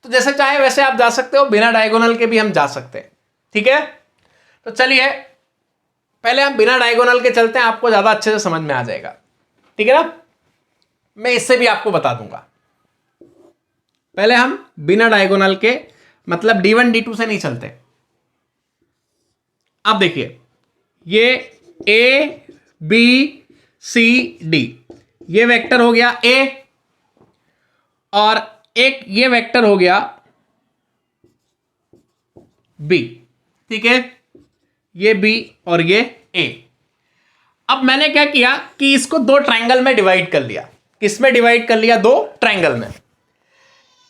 तो जैसे चाहे वैसे आप जा सकते हो, बिना डायगोनल के भी हम जा सकते हैं। ठीक है, तो चलिए पहले हम बिना डायगोनल के चलते हैं, आपको ज्यादा अच्छे से समझ में आ जाएगा। ठीक है ना, मैं इससे भी आपको बता दूंगा। पहले हम बिना डायगोनल के मतलब D1 D2 से नहीं चलते। आप देखिए ये A B सी डी, ये वेक्टर हो गया ए, और एक ये वेक्टर हो गया बी, ठीक है, ये बी और ये ए। अब मैंने क्या किया कि इसको दो ट्रायंगल में डिवाइड कर लिया। किस में डिवाइड कर लिया? दो ट्रायंगल में।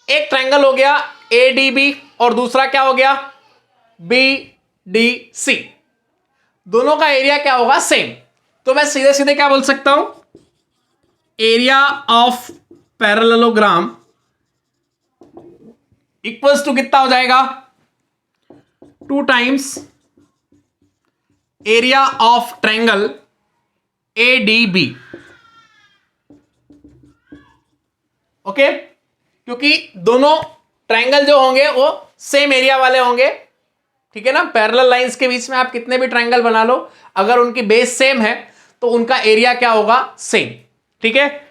एक ट्रायंगल हो गया ए डी बी और दूसरा क्या हो गया? B D C. दोनों का एरिया क्या होगा? सेम। तो मैं सीधे सीधे क्या बोल सकता हूं? Area of parallelogram equals to कितना हो जाएगा? 2 times area of triangle A D B. Okay, क्योंकि दोनों ट्रायंगल जो होंगे वो सेम एरिया वाले होंगे, ठीक है ना। पैरेलल लाइंस के बीच में आप कितने भी ट्रायंगल बना लो, अगर उनकी बेस सेम है तो उनका एरिया क्या होगा? सेम, ठीक है।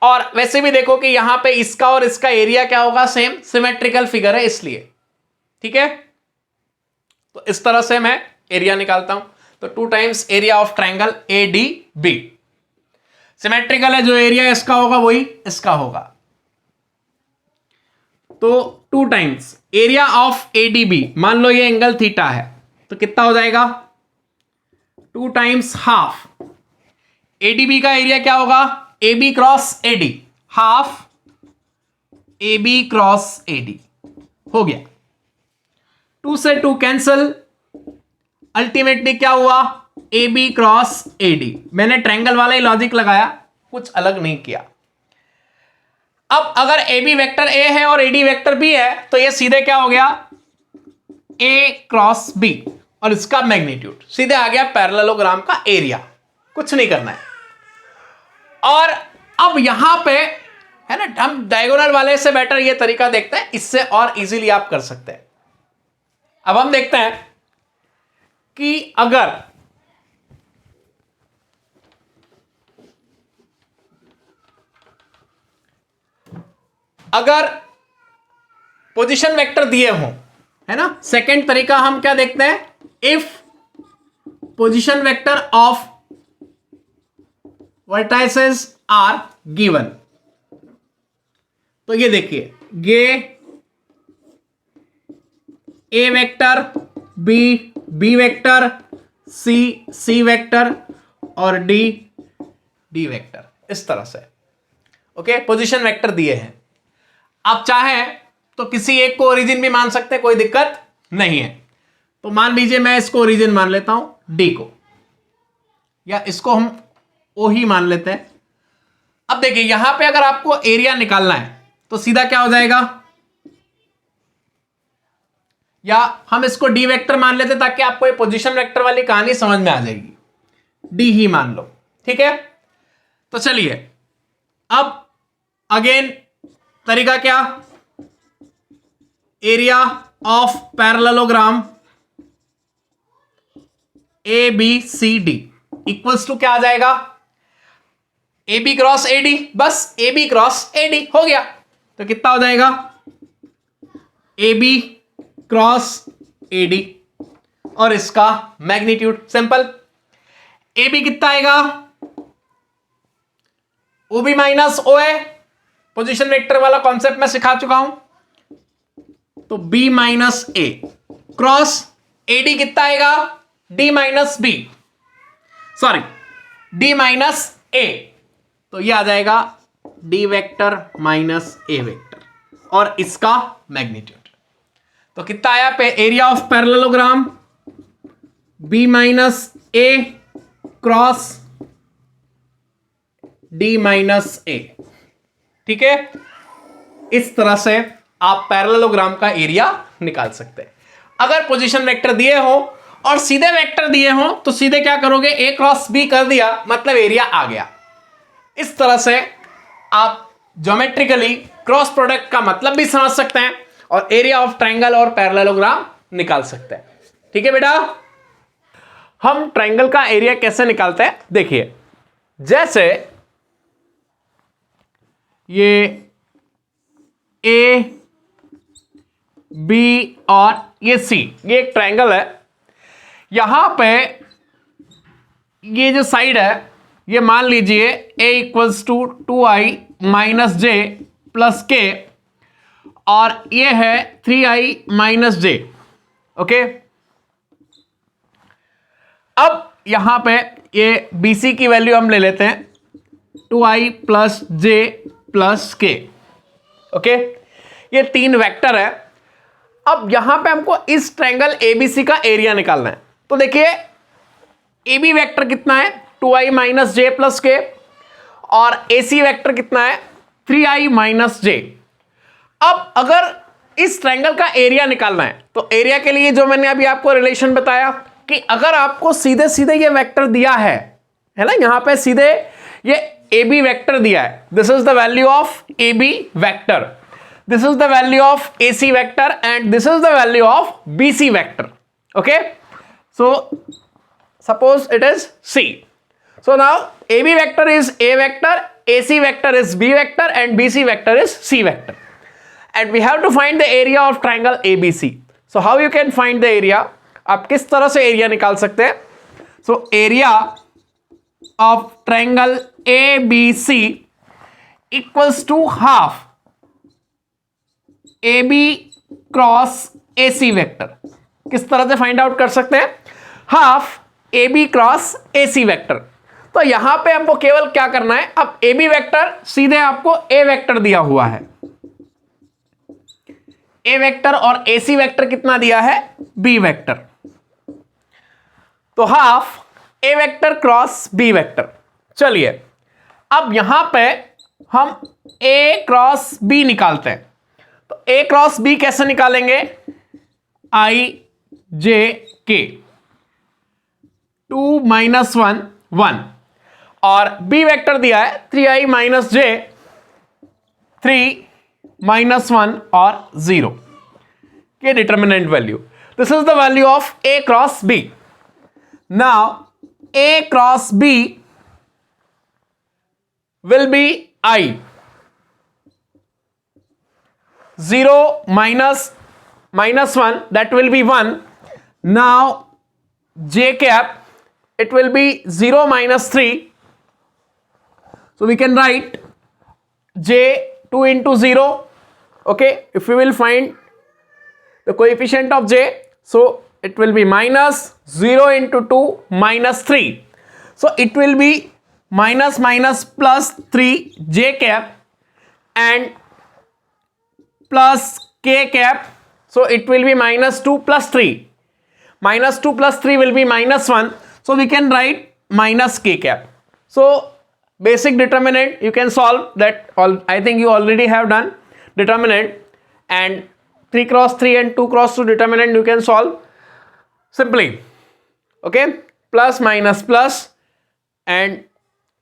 और वैसे भी देखो कि यहां पे इसका और इसका एरिया क्या होगा? सेम, सिमेट्रिकल फिगर है इसलिए, ठीक है। तो इस तरह से मैं एरिया निकालता हूं। तो 2 times area of triangle A D B. Symmetrical है, जो एरिया इसका होगा वही इसका होगा। तो 2 times area of A D B, मान लो ये एंगल थीटा है, तो कितना हो जाएगा? 2 times half A D B का एरिया क्या होगा? A B cross A D, half A B cross A D हो गया। 2 से 2 कैंसल, अल्टीमेटली क्या हुआ? A B cross A D. मैंने ट्रायंगल वाला ही लॉजिक लगाया, कुछ अलग नहीं किया। अब अगर ए बी वेक्टर ए है और ए डी वेक्टर बी है तो ये सीधे क्या हो गया? ए क्रॉस बी, और इसका मैग्नीट्यूड सीधे आ गया पैरेललोग्राम का एरिया। कुछ नहीं करना है। और अब यहां पे है ना, हम डायगोनल वाले से बेटर ये तरीका देखते हैं, इससे और इजीली आप कर सकते हैं। अब हम देखते हैं कि अगर पोजीशन वेक्टर दिए हों, है ना। सेकंड तरीका हम क्या देखते हैं? If position vector of vertices are given. तो ये देखिए, ये A vector, B vector, C vector और डी वेक्टर, इस तरह से। ओके, पोजीशन वेक्टर दिए हैं। आप चाहें तो किसी एक को ओरिजिन भी मान सकते हैं, कोई दिक्कत नहीं है। तो मान लीजिए मैं इसको ओरिजिन मान लेता हूं, डी को, या इसको हम ओ ही मान लेते हैं। अब देखिए यहां पे अगर आपको एरिया निकालना है तो सीधा क्या हो जाएगा? या हम इसको डी वेक्टर मान लेते ताकि आपको ये पोजीशन वेक्टर वाली कहानी समझ में आ जाएगी। डी ही मान लो, ठीक है। तो चलिए, अब अगेन तरीका क्या? Area of parallelogram A B C D equals to क्या आ जाएगा? A B cross A D, बस A B cross A D हो गया। तो कितना हो जाएगा? A B cross A D और इसका मैग्नीट्यूड, सिंपल। ए बी कितना आएगा? O B minus O A, position vector वाला कॉन्सेप्ट मैं सिखा चुका हूं। तो B minus A cross A D कितना आएगा? D minus B, sorry D minus A. तो ये आ जाएगा D vector minus A vector और इसका मैग्नीट्यूड। तो कितना आया पे? Area of parallelogram B minus A cross D minus A, ठीक है। इस तरह से आप पैरेललोग्राम का एरिया निकाल सकते हैं। अगर पोजीशन वेक्टर दिए हो और सीधे वेक्टर दिए हो तो सीधे क्या करोगे? ए क्रॉस बी कर दिया, मतलब एरिया आ गया। इस तरह से आप ज्योमेट्रिकली क्रॉस प्रोडक्ट का मतलब भी समझ सकते हैं और एरिया ऑफ ट्रायंगल और पैरेललोग्राम निकाल सकते हैं, ठीक है बेटा। हम ट्रायंगल का एरिया कैसे निकालते हैं? देखिए, जैसे ये ए बी और ये सी, ये एक ट्रायंगल है। यहां पे ये जो साइड है ये मान लीजिए a equals to 2i minus J plus K, और ये है 3i माइनस जे। ओके, अब यहां पे ये BC की वैल्यू हम ले लेते हैं 2i प्लस जे प्लस के। ओके, ये 3 वेक्टर है। अब यहां पे हमको इस ट्रायंगल ABC का एरिया निकालना है। तो देखिए AB वेक्टर कितना है 2i minus J plus K, और AC वेक्टर कितना है 3i माइनस जे। अब अगर इस ट्रायंगल का एरिया निकालना है तो एरिया के लिए जो मैंने अभी आपको रिलेशन बताया कि अगर आपको सीधे सीधे ये वेक्टर दिया है ना, यहां पे सीधे ये AB वेक्टर दिया है, this is the value of AB vector, this is the value of AC vector and this is the value of BC vector. Okay, so suppose it is C. So now AB vector is A vector, AC vector is B vector and BC vector is C vector, and we have to find the area of triangle ABC. So how you can find the area? आप किस तरह से area निकाल सकते हैं? So area of triangle ABC equals to half AB cross AC vector. किस तरह से फाइंड आउट कर सकते हैं? Half AB cross AC vector. तो यहां पे हमको केवल क्या करना है, अब AB वेक्टर सीधे आपको A वेक्टर दिया हुआ है, A वेक्टर, और AC वेक्टर कितना दिया है B वेक्टर। तो half A vector cross B vector. चलिए अब यहां पे हम A क्रॉस B निकालते हैं। तो A क्रॉस B कैसे निकालेंगे? I J K 2 माइनस 1 1, और B वेक्टर दिया है 3i माइनस जे 3 माइनस 1 और 0 के determinant value. This is the value of A cross B। Now A cross B will be I 0 minus 1, that will be 1. Now j cap, it will be 0 minus 3. So we can write j 2 into 0. Okay, if we will find the coefficient of j, so it will be minus 0 into 2 minus 3. So it will be minus minus plus 3 j cap and plus k cap, so it will be minus 2 plus 3. Minus 2 plus 3 will be minus 1, so we can write minus k cap. So basic determinant you can solve that. I think you already have done determinant, and 3 cross 3 and 2 cross 2 determinant you can solve simply. Okay, plus minus plus, and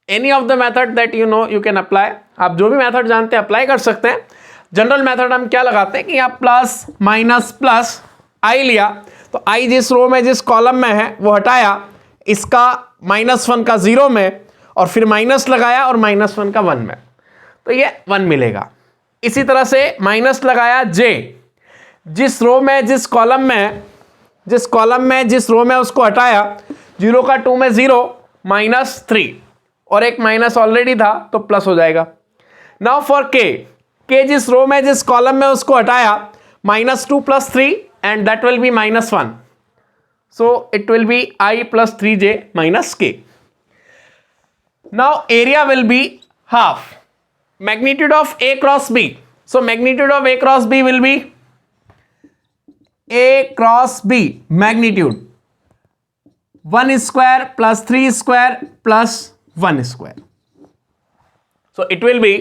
any of the method that you know you can apply. आप जो भी method जानते हैं apply कर सकते हैं। General method हम क्या लगाते हैं कि आप प्लस माइनस प्लस आई लिया, तो आई जिस रो में जिस कॉलम में है वो हटाया, इसका -1 का 0 में, और फिर माइनस लगाया और -1 का 1 में, तो ये 1 मिलेगा। इसी तरह से माइनस लगाया जे, जिस रो में जिस कॉलम में जिस रो में उसको हटाया, 0 का 2 में 0 -3, और एक माइनस ऑलरेडी था तो प्लस हो जाएगा। नाउ फॉर के जिस रो में जिस कॉलम में उसको हटाया, -2 + 3 and that will be -1, so it will be I + 3j - k. Now area will be half magnitude of A cross B. So magnitude of A cross B will be A cross B magnitude 1 square plus 3 square plus 1 square. So it will be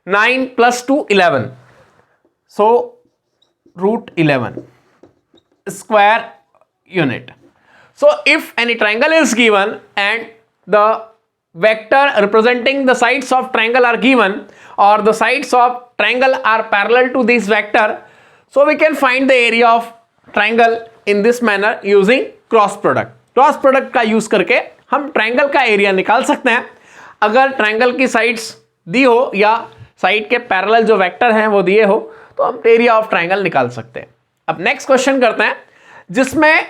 9 plus 2 11. So √11 square unit. So if any triangle is given and the vector representing the sides of triangle are given, or the sides of triangle are parallel to this vector, so we can find the area of triangle in this manner using cross product. Cross product का use करके हम triangle का area निकाल सकते हैं। अगर triangle की sides दी हो या साइड के पैरेलल जो वेक्टर हैं वो दिए हो, तो हम एरिया ऑफ ट्रायंगल निकाल सकते हैं। अब नेक्स्ट क्वेश्चन करते हैं, जिसमें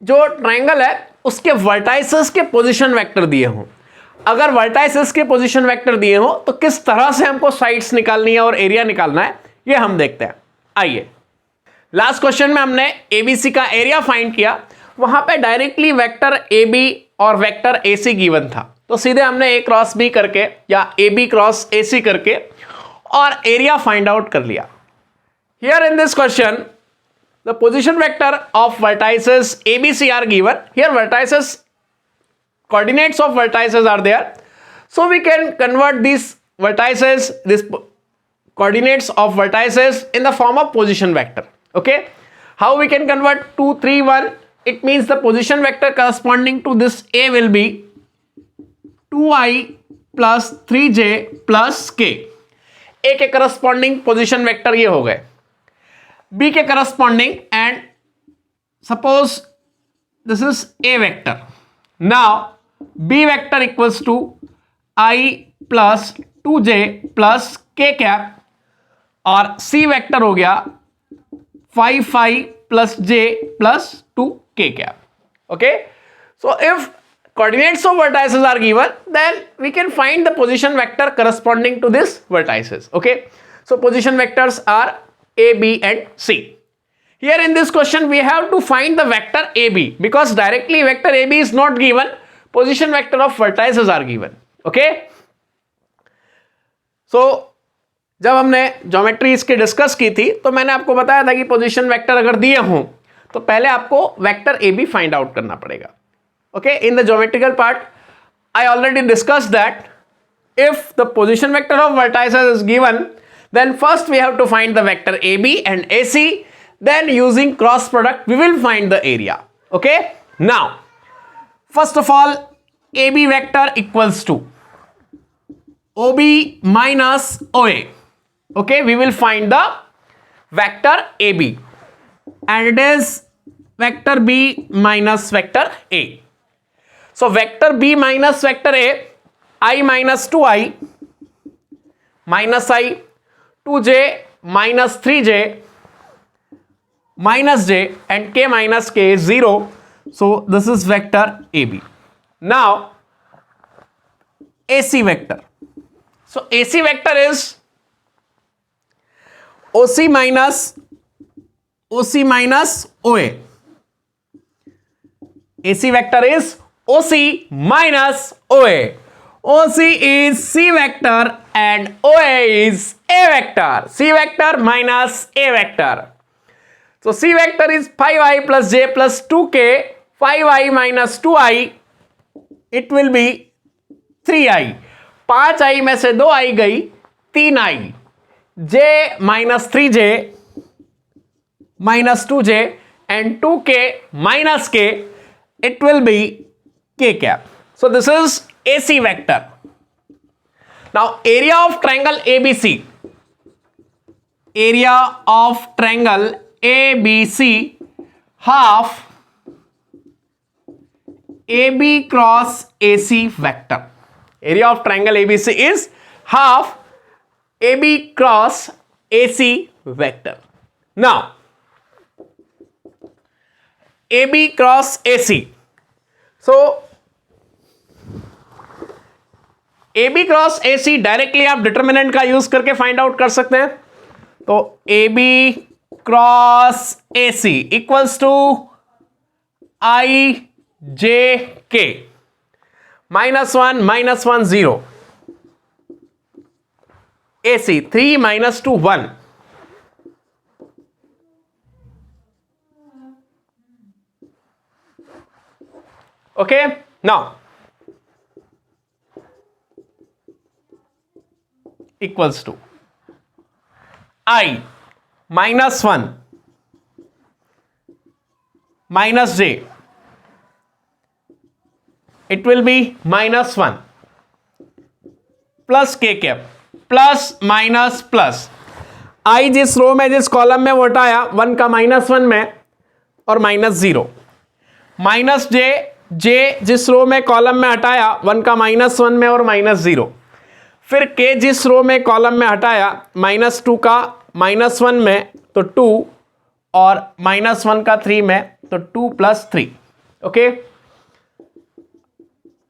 जो ट्रायंगल है उसके वर्टाइसेस के पोजीशन वेक्टर दिए हों। अगर वर्टाइसेस के पोजीशन वेक्टर दिए हो तो किस तरह से हमको साइड्स निकालनी है और एरिया निकालना है ये हम देखते हैं। आइए, लास्ट क्वेश्चन में हमने एबीसी का एरिया फाइंड किया, वहां पे डायरेक्टली वेक्टर ए बी और वेक्टर ए सी गिवन था, तो सीधे हमने ए क्रॉस बी करके या ए बी क्रॉस ए सी करके और एरिया फाइंड आउट कर लिया। Here in this question the position vector of vertices ABC are given. Here vertices, coordinates of vertices are there, so we can convert these vertices, this coordinates of vertices in the form of position vector. Okay, how we can convert 2 3 1? It means the position vector corresponding to this A will be 2i plus 3j plus k. A के corresponding position vector ये हो गए, B के corresponding, and suppose this is A vector. Now B vector equals to I plus 2j plus k cap, और C vector हो गया 5i plus j plus 2k cap. Okay, so if coordinates of vertices are given, then we can find the position vector corresponding to this vertices. Okay, so position vectors are A, B and C. Here in this question we have to find the vector AB, because directly vector AB is not given, position vector of vertices are given. Okay, so जब हमने geometry इसके discuss की थी तो मैंने आपको बताया था कि पोजीशन वेक्टर अगर दिए हों तो पहले आपको वेक्टर AB फाइंड आउट करना पड़ेगा. Okay, in the geometrical part I already discussed that if the position vector of vertices is given, then first we have to find the vector AB and AC, then using cross product we will find the area. Okay, now first of all AB vector equals to OB minus OA. Okay, we will find the vector AB and it is vector B minus vector A. So vector B minus vector A, I minus 2I minus I, 2j minus 3j minus j and k minus k is 0. So this is vector AB. Now AC vector. So AC vector is OC minus OA. AC vector is OC minus OA. OC is C vector and OA is A vector. C vector minus A vector. So C vector is 5i plus j plus 2k. 5i minus 2i, it will be 3i. 5i में से 2i गई, 3i. j minus 3j minus 2j and 2k minus k, it will be k cap. So this is AC vector. Now area of triangle ABC. Area of triangle ABC, half AB cross AC vector. Area of triangle ABC is half AB cross AC vector. Now AB cross AC. So AB cross AC directly आप determinant का use करके find out कर सकते हैं. तो AB cross AC equals to I j k minus 1 0. AC 3 minus 2 1. Okay, now equals to I minus 1 minus j, it will be minus 1 plus k cap plus minus plus. I जिस रो में जिस column में वो हटाया 1 का -1 में और -0, minus जे जिस रो में कॉलम में हटाया 1 का -1 में और -0, फिर k जिस रो में कॉलम में हटाया -2 का -1 में तो 2 और -1 का 3 में तो 2 + 3. Okay,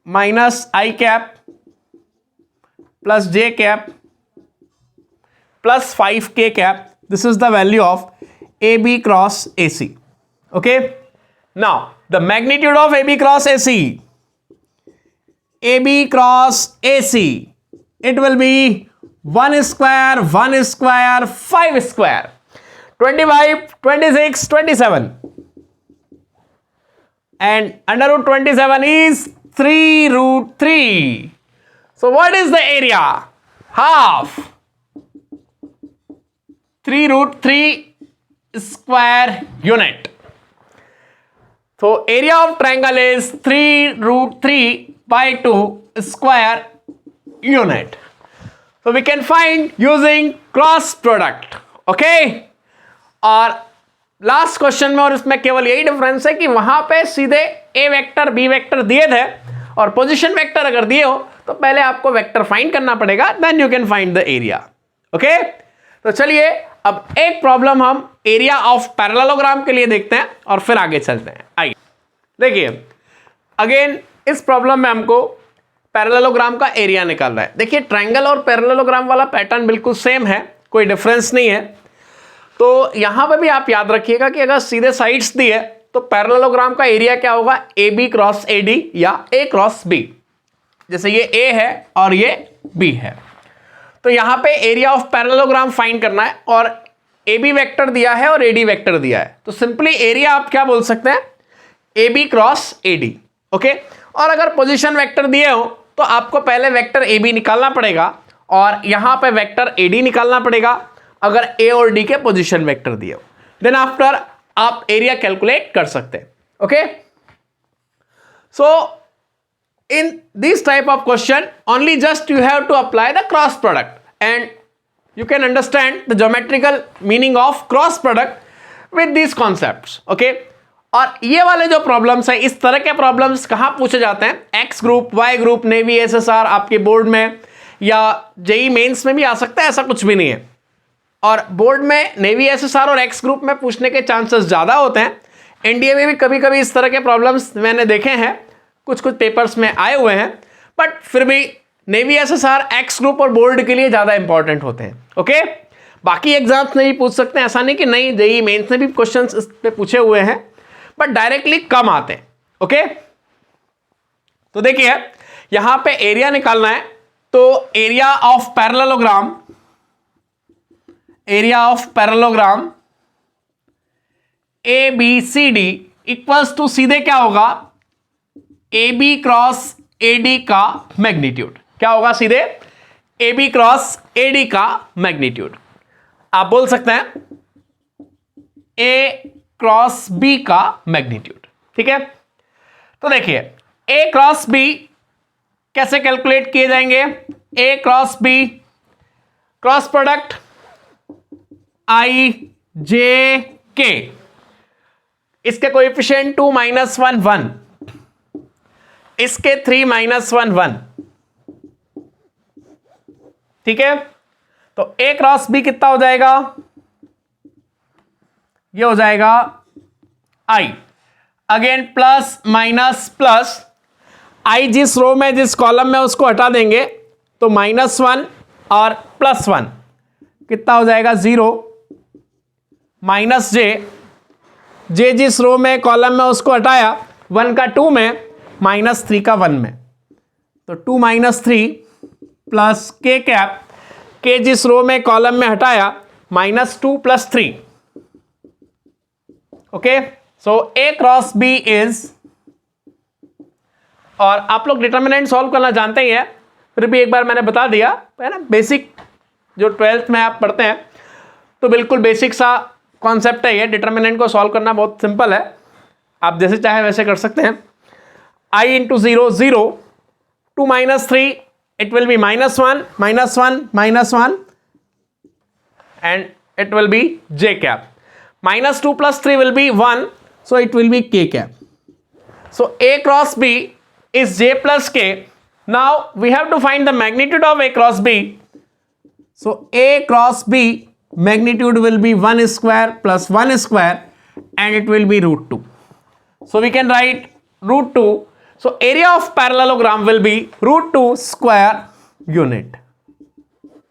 minus I cap plus j cap plus 5k cap. This is the value of AB cross AC. Okay. Now the magnitude of AB cross AC. AB cross AC. It will be 1 square, 1 square, 5 square, 25, 26, 27. And under root 27 is 3 root 3. So what is the area? Half. 3 root 3 square unit. So area of triangle is 3 root 3 by 2 square unit. So we can find using cross product. Okay. और last question में और इसमें केवल यही difference है कि वहां पे सीधे ए वेक्टर बी वेक्टर दिए थे और पोजीशन वेक्टर अगर दिए हो तो पहले आपको वेक्टर फाइंड करना पड़ेगा, then you can find the area. Okay. तो चलिए अब एक प्रॉब्लम हम एरिया ऑफ पैरेललोग्राम के लिए देखते हैं और फिर आगे चलते हैं. आइए देखिए, अगेन इस प्रॉब्लम में हमको पैरेललोग्राम का एरिया निकालना है. देखिए ट्रायंगल और पैरेललोग्राम वाला पैटर्न बिल्कुल सेम है, कोई डिफरेंस नहीं है. तो यहां पे भी आप याद रखिएगा कि अगर सीधे साइड्स दी है तो पैरेललोग्राम का एरिया क्या होगा? A B cross A D या ए क्रॉस बी. जैसे ये ए है और ये बी है, तो यहां पे एरिया ऑफ पैरेललोग्राम फाइंड करना है और ए बी वेक्टर दिया है और ए डी वेक्टर दिया है. तो सिंपली एरिया आप क्या बोल सकते हैं? A B cross A D. Okay. और अगर पोजीशन वेक्टर दिए हो तो आपको पहले वेक्टर ए बी निकालना पड़ेगा और यहां पे वेक्टर ए डी निकालना पड़ेगा अगर ए और डी के पोजीशन वेक्टर दिए हो. देन आफ्टर आप एरिया कैलकुलेट कर सकते हैं. Okay. So in this type of question only just you have to apply the cross product and you can understand the geometrical meaning of cross product with these concepts. Okay. और ये वाले जो problems हैं, इस तरह के problems कहां पूछे जाते हैं? X group, Y group, navy SSR आपके बोर्ड में या जेई मेंस में भी आ सकता है, ऐसा कुछ भी नहीं है. और बोर्ड में नेवी एसएसआर और एक्स ग्रुप में पूछने के चांसेस ज़्यादा होते हैं. एनडीए में भी कभी कभी इस तरह के प्रॉब्लम्स मैंने देखे हैं, कुछ कुछ पेपर्स में आए हुए हैं, बट फिर भी नेवी एसएसआर, एक्स ग्रुप और बोर्ड के लिए ज़्यादा इंपॉर्टेंट होते हैं. ओके. बाकी एग्जाम्स में भी पूछ सकते हैं, ऐसा नहीं कि नहीं, जेई मेंस में भी क्वेश्चन इस पे पूछे हुए हैं, बट डायरेक्टली कम आते हैं. ओके. तो देखिए यहां पे एरिया निकालना है, तो area of parallelogram, area of parallelogram A B C D equals to सीधे क्या होगा? A B cross A D का मैग्नीट्यूड. क्या होगा? सीधे A B cross A D का मैग्नीट्यूड. आप बोल सकते हैं ए क्रॉस बी का मैग्नीट्यूड. ठीक है. तो देखिए ए क्रॉस बी कैसे कैलकुलेट किए जाएंगे? A cross B cross product I J K, इसके कोएफिशिएंट 2 - 1 1, इसके 3 - 1 1. ठीक है. तो ए क्रॉस बी कितना हो जाएगा? ये हो जाएगा आई. अगेन प्लस माइनस प्लस, आई जिस रो में जिस कॉलम में उसको हटा देंगे तो -1 और +1 कितना हो जाएगा? 0. माइनस जे, जे जिस रो में कॉलम में उसको हटाया, 1 का 2 में, -3 का 1 में, तो 2 - 3 प्लस के कैप, के जिस रो में कॉलम में हटाया, -2 + 3. Okay. So A cross B is, और आप लोग डिटर्मिनेंट सॉल्व करना जानते ही है, फिर भी एक बार मैंने बता दिया है ना. बेसिक जो 12th में आप पढ़ते हैं तो बिल्कुल बेसिक सा कॉन्सेप्ट है ये. डिटर्मिनेंट को सॉल्व करना बहुत सिंपल है, आप जैसे चाहे वैसे कर सकते हैं. I × 0 0, 2 - 3 it will be -1 -1 -1 and it will be j cap. -2 + 3 will be 1, so it will be k cap. So A × B is j + k. Now we have to find the magnitude of A × B. So A × B magnitude will be 1 square plus 1 square and it will be √2. So we can write √2. So area of parallelogram will be √2 square unit.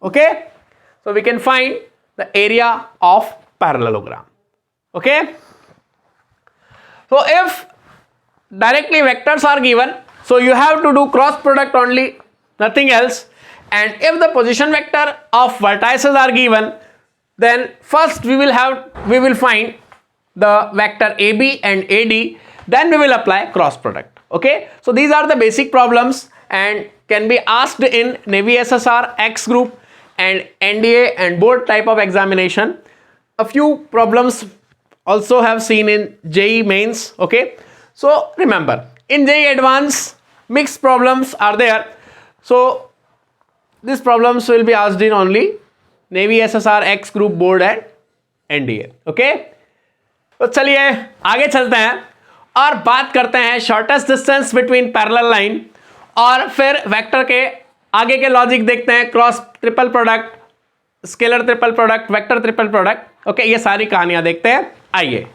Okay, so we can find the area of parallelogram. Okay, so if directly vectors are given, so you have to do cross product only, nothing else. And if the position vector of vertices are given, then first we will find the vector AB and AD, then we will apply cross product. Okay, so these are the basic problems and can be asked in Navy SSR, X group and NDA and board type of examination. A few problems also have seen in JEE mains. Okay, so remember, in JEE advanced mixed problems are there, so these problems will be asked in only Navy SSR, X group, board and NDA. Okay, तो चलिए आगे चलते हैं और बात करते हैं shortest distance between parallel line, और फिर वेक्टर के आगे के लॉजिक देखते हैं, cross triple product, scalar triple product, vector triple product. Okay, ये सारी कहानियां देखते हैं, आइए.